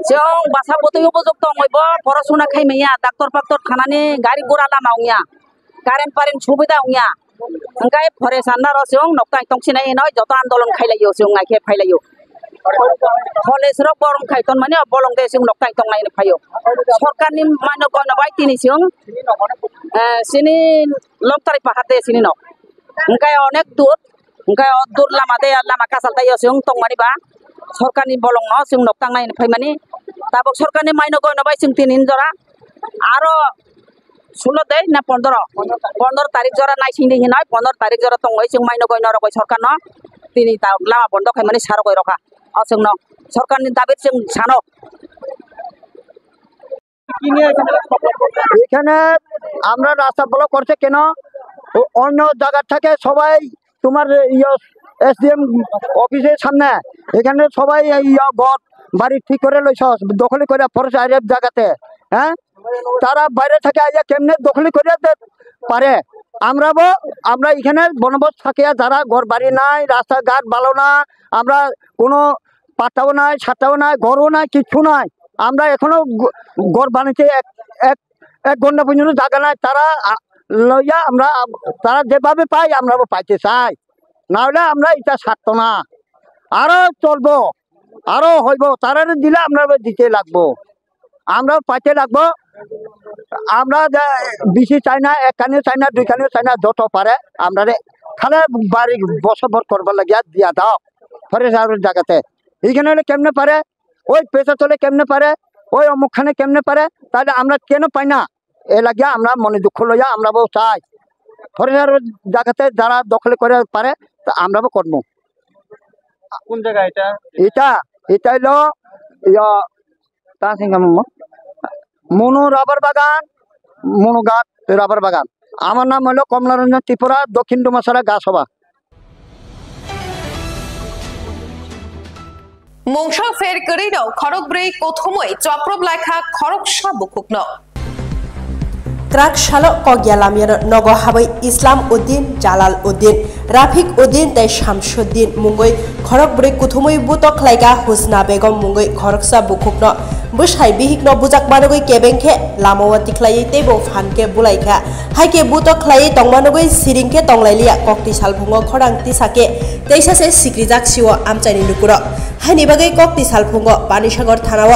S22: সিং বাসা বতই উপযুক্ত হইব, পড়াশোনা খাই মাইয়া ডাক্তার ফাক্তর খানানি গাড়ি ঘোড়া লামা উইয়া কারেন্ট পারেন্ট সুবিধা উইয়া ওংকাই ফরেস্ট আন্দার সিং নকটাং টংसिनाय নয় যত আন্দোলন খাইলাইও সিং আইকে ফাইলাইও কলেজ রক বরম খাইতন মানে বলং দে সিং নকটাং টংनाय ফাইও সরকারনি মাইনো গনবাই তিনি সিং সিনি লমতারি পাহাতে সিনি ন ওংকাই অনেক দূর ওংকাই দূর লামা দে লামা কাসালতাইও সিং টংমানি বা সরকারনি বলং ন সিং নকটাংनाय ফাইমানি তাবক সরকারনি মাইনো গনবাই সিং তিনিন জরা আরো 16 দে না 15 তারিখ জরা নাই সিংনি হিনাই 15 তারিখ জরা টংই সিং মাইনো গয়ন রকই সরকার ন তিনি তা লামা বন্ধ খাইমানি সার গয় রখা আসং ন সরকারনি দাবি সিং সানো।
S23: এখানে আমরা রাস্তা ব্লক করছে কেন? অন্য জায়গা থেকে সবাই তোমার এসডিএম অফিসের সামনে এখানে সবাই ঘর বাড়ি ঠিক করে লইছ দখলি করে ফরেস্ট এরিয়ার জায়গাতে, হ্যাঁ তারা বাইরে থেকে আইয়া কেমনে দখলি করে পারে? আমরা এখানে বনবস্ত থাকিয়া যারা ঘর বাড়ি নাই, রাস্তাঘাট ভালো না, আমরা কোনো পাতাও নাই, ছাতাও নাই, ঘরও নাই, কিচ্ছু নাই, আমরা এখনো ঘর বানিয়েছি এক ঘন্টা পর্যন্ত জায়গা নাই। তারা লইয়া আমরা তারা যেভাবে পাই আমরা পাইতে চাই, না হলে আমরা এটা ছাড়তো না, আরো চলবো, আরো হইব, তারা দিলে আমরা দিতে লাগবো, আমরা পাইতে লাগবো। আমরা বেশি চাই না, একখানেও চাই না, দুইখানেও চাই না, যত পারে আমরা খালে বাড়ি বছর করবার লাগিয়া দিয়া দাও ফরেস্ট জায়গাতে। এইখানে হলে কেমনে পারে, ওই পেশা চলে কেমনে পারে, ওই অমুকখানে কেমনে পারে, তাহলে আমরা কেন পাই না? এ লাগিয়া আমরা মনে দুঃখ লইয়া আমরা চাই ফরেস্ট জায়গাতে যারা দখল করে পারে তা আমরা করবো।
S21: কোন জায়গা এটা?
S23: এটা হলো মনু রাবার বাগান, মনুঘাট রাবার বাগান। আমার নাম হলো কমলারঞ্জন ত্রিপুরা, দক্ষিণ ডুমাছড়া গাছসভা।
S1: মুংসা ফের করিনো খড়গব্রৈ কোথমই চপ্রব লেখা খড়গসা বুকুকনো
S15: ক্রাক শালো কগিয়ালামিয়ার নগ হাবৈ ইসলাম উদ্দিন, জালাল উদ্দিন, রাফিক উদ্দিন তাই শামসুদ্দিন মুঙ্গৈ খড়গব্রৈ কোথমই বুতক লাইগা হুসনা বেগম মুঙ্গৈ খড়গসা বুকুকনো বসাই বিহিকনো বুজাক মানগৈ কেবেংखे लामावा तिख्लायै तेबो फानके बुलाइखा हाइके बुतक ख्लायै तंगमानगै सिरिंके तंगलाइलिया कक्ति सालफुंगो खडांगति साके तैसासे सिक्रिजाक सिव आमचाइनि लुकुरो हाइनि बागै कक्ति सालफुंगो पानिसागर थानाव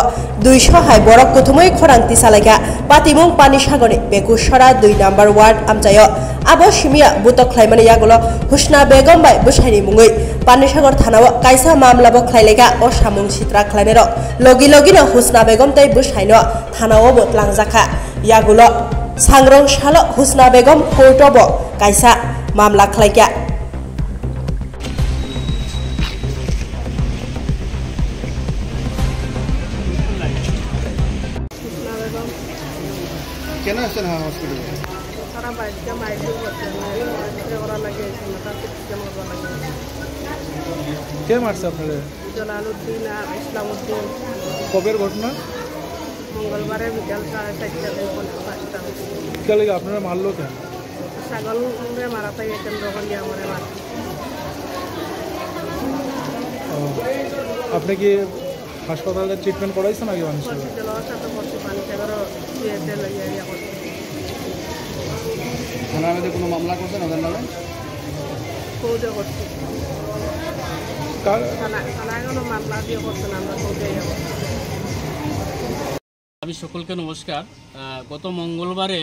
S15: 200 हाइ बरक कोथुमै खडांगति सालाइखा पातिमुं पानिसागरनि बेकुसरा 2 नम्बर वार्ड आमचायो abo shimia butok khlaimani yagulo husna begum bai busaini mungoi Panisagar thanao kaisa mamla bo khlailega o samung sitra khlainero logi no husna begum tai busaino thanao bo tlangjaka yagulo sangrong shalo husna begum court bo kaisa mamla khlaiga
S3: কেন আসছেন হসপিটালে
S4: সারা বাইরে মাইকে ওরা লাগে
S3: কে মারছে আপনাদের
S4: জলালউদ্দিন আর ইসলামউদ্দিন
S3: কবের ঘটনা
S4: মঙ্গলবারে বিকাল 4:30
S3: কে লাগে আপনারা মারলো কেন
S4: ছাগল মারা তাই কেন্দ্র করি আমারে মার
S3: আপনি কি হাসপাতালে ট্রিটমেন্ট করাইছেন নাকি মানুষের থানার মধ্যে কোনো মামলা করছেন ওদের নামে
S5: আমি সকলকে নমস্কার। গত মঙ্গলবারে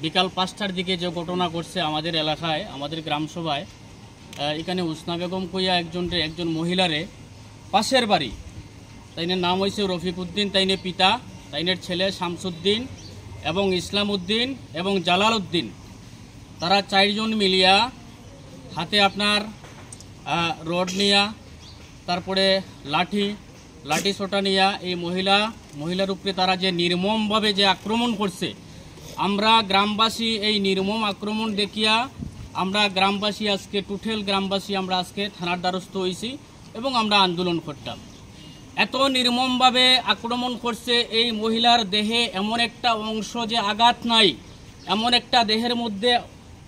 S5: বিকাল 5টার দিকে যে ঘটনা ঘটছে আমাদের এলাকায়, আমাদের গ্রাম সভায়, এখানে উসনা বেগম কইয়া একজন মহিলারে পাশের বাড়ি, তাইনের নাম হয়েছে রফিক উদ্দিন, তাইনের পিতা, তাইনের ছেলে শামসুদ্দিন এবং ইসলাম উদ্দিন এবং জালাল উদ্দিন, তারা 4 জন মিলিয়া হাতে আপনার রড নিয়া, তারপরে লাঠি ছোটা নিয়া এই মহিলার উপরে তারা যে নির্মমভাবে যে আক্রমণ করছে, আমরা গ্রামবাসী এই নির্মম আক্রমণ দেখিয়া আমরা গ্রামবাসী আজকে টুটেল গ্রামবাসী আমরা আজকে থানার দ্বারস্থ হয়েছি এবং আমরা আন্দোলন করতাম। এত নির্মমভাবে আক্রমণ করছে, এই মহিলার দেহে এমন একটা অংশ যে আঘাত নাই, এমন একটা দেহের মধ্যে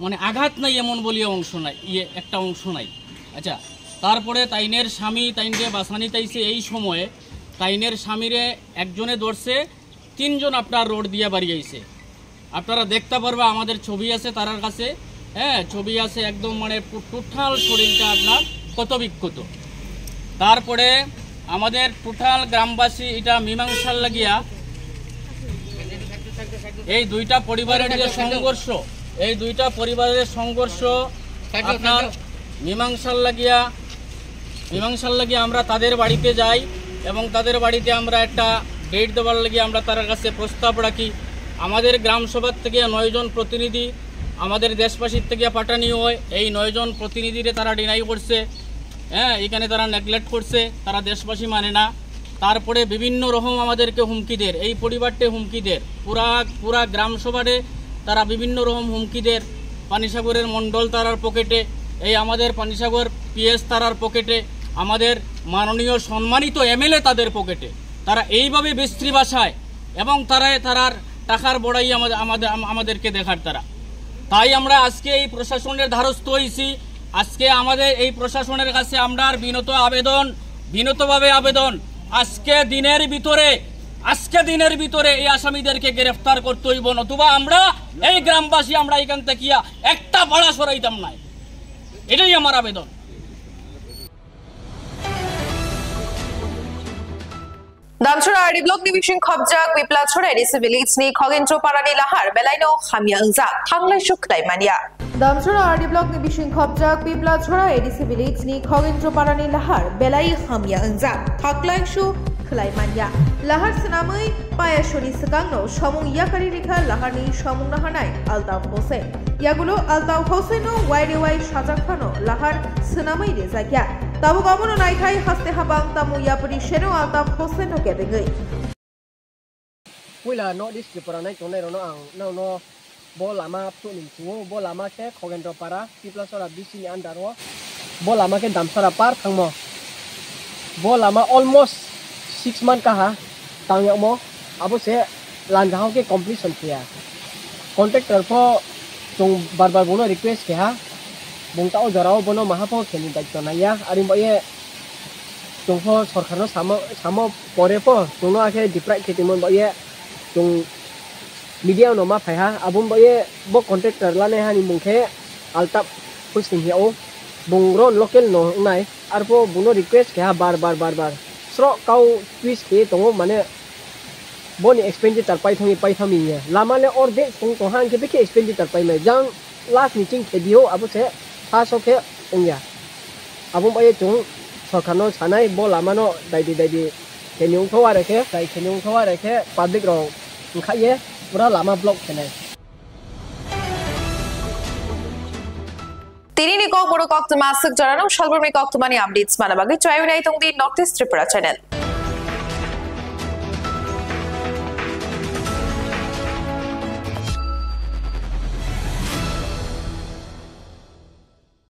S5: মানে আঘাত নাই এমন বলিয়া অংশ নাই, একটা অংশ নাই। আচ্ছা, তারপরে তাইনের স্বামী তাইনকে বাসানি তাইছে, এই সময়ে তাইনের স্বামীরে একজনে ধরছে, 3 জন আপনার রোড দিয়া বাড়ি আইছে। আপনারা দেখতে পারবা, আমাদের ছবি আছে তারার কাছে, হ্যাঁ ছবি আছে, একদম মানে টোটাল শরীরটা আপনার কত বিক্ষত। তারপরে আমাদের টোটাল গ্রামবাসী এটা মীমাংসার লাগিয়া এই দুইটা পরিবারের যে সংঘর্ষ, আপনার মীমাংসার লাগিয়া আমরা তাদের বাড়িতে যাই এবং তাদের বাড়িতে আমরা একটা ডেট দেওয়ার লাগিয়ে আমরা তার কাছে প্রস্তাব রাখি। আমাদের গ্রাম সভার থেকে 9 জন প্রতিনিধি আমাদের দেশবাসীর থেকে পাঠানি হয়, এই 9 জন প্রতিনিধিরে তারা ডিনাই করছে, হ্যাঁ এখানে তারা নেগলেক্ট করছে, তারা দেশবাসী মানে না। তারপরে বিভিন্ন রকম আমাদেরকে হুমকি দেয়, এই পরিবারটে হুমকি দেয়, পুরা গ্রাম সভারে তারা বিভিন্ন রকম হুমকি দেয়। পানিসাগরের মণ্ডল তারার পকেটে, এই আমাদের পানিসাগর পিএস তারার পকেটে, আমাদের মাননীয় সম্মানিত এমএলএ তাদের পকেটে, তারা এইভাবে বিশ্রী ভাষায় এবং তারার টাকার বড়াই আমাদেরকে দেখার তারা। তাই আমরা আজকে এই প্রশাসনের দ্বারস্থ হয়েছি। আজকে আমাদের এই প্রশাসনের কাছে আমরা বিনীতভাবে আবেদন, আজকে দিনের ভিতরে এই আসামিদেরকে গ্রেফতার করতে হইব, নতুবা আমরা এই গ্রামবাসী আমরা এখান থেকে একটা ভাড়া সরাইতাম না, এটাই আমার আবেদন।
S1: Damchura Ardi Block Division Khobja Kwipla Chora Edisi Village ni Khogentro Parani Lahar Belaino Khamya Angza Thanglai Shuklai Mania
S2: Damchura Ardi Block Division Khobja Kwipla Chora Edisi Village ni Khogentro Parani Lahar Belai Khamya Angza Thanglai Shuklai Mania Lahar Senamai Payashori Sakangno Shamung Yakari Rikha Lahar ni Shamung Nahanai Altaf Hossein Yagulo Altaf Hosseino Waidiwai Shajakhano Lahar Senamai Rezakya Tabu kamu naikai haste habang tamu ya peri sheno Altaf Hossein no kedengai.
S24: Wila no dis di peranai tonai rono ang no bola ma tu ning tuo bola ma ke Khogentro Para Kwipla Chora bisi andarwo bola ma ke Damchura par thangmo bola ma almost 6 month kaha tangyak mo abo se lanjang ke completion kia contractor po tung bar bono request ke ha bung tao jarao bono mahapo kheni daitto na ya ari moye tungho sarkarno samo pore po tungno ake diprai ketimon boye tung media no ma phai ha abum boye bo contractor lane hani mungkhe Altaf Hossein hiao bungron local no nai arpo bono request ke ha bar sro kau twist ke tongo mane boni expenditure pai thami lama le orde tung to han ke beke expenditure pai mai jang last meeting video abu se ha so ke ongya abu bai chung सरकार no सानाय बो Lama no दाइदि केनिउ थवा रखे दाइ केनिउ थवा रखे public रो ओंखाये पुरा Lama block केनाय
S1: তিনি নিকক বড় কক মাসক জানানো সর্বমে কক তুমানি আপডেটস মানাবাগে চয়নাই তংদি নর্থ ইস্ট ত্রিপুরা চ্যানেল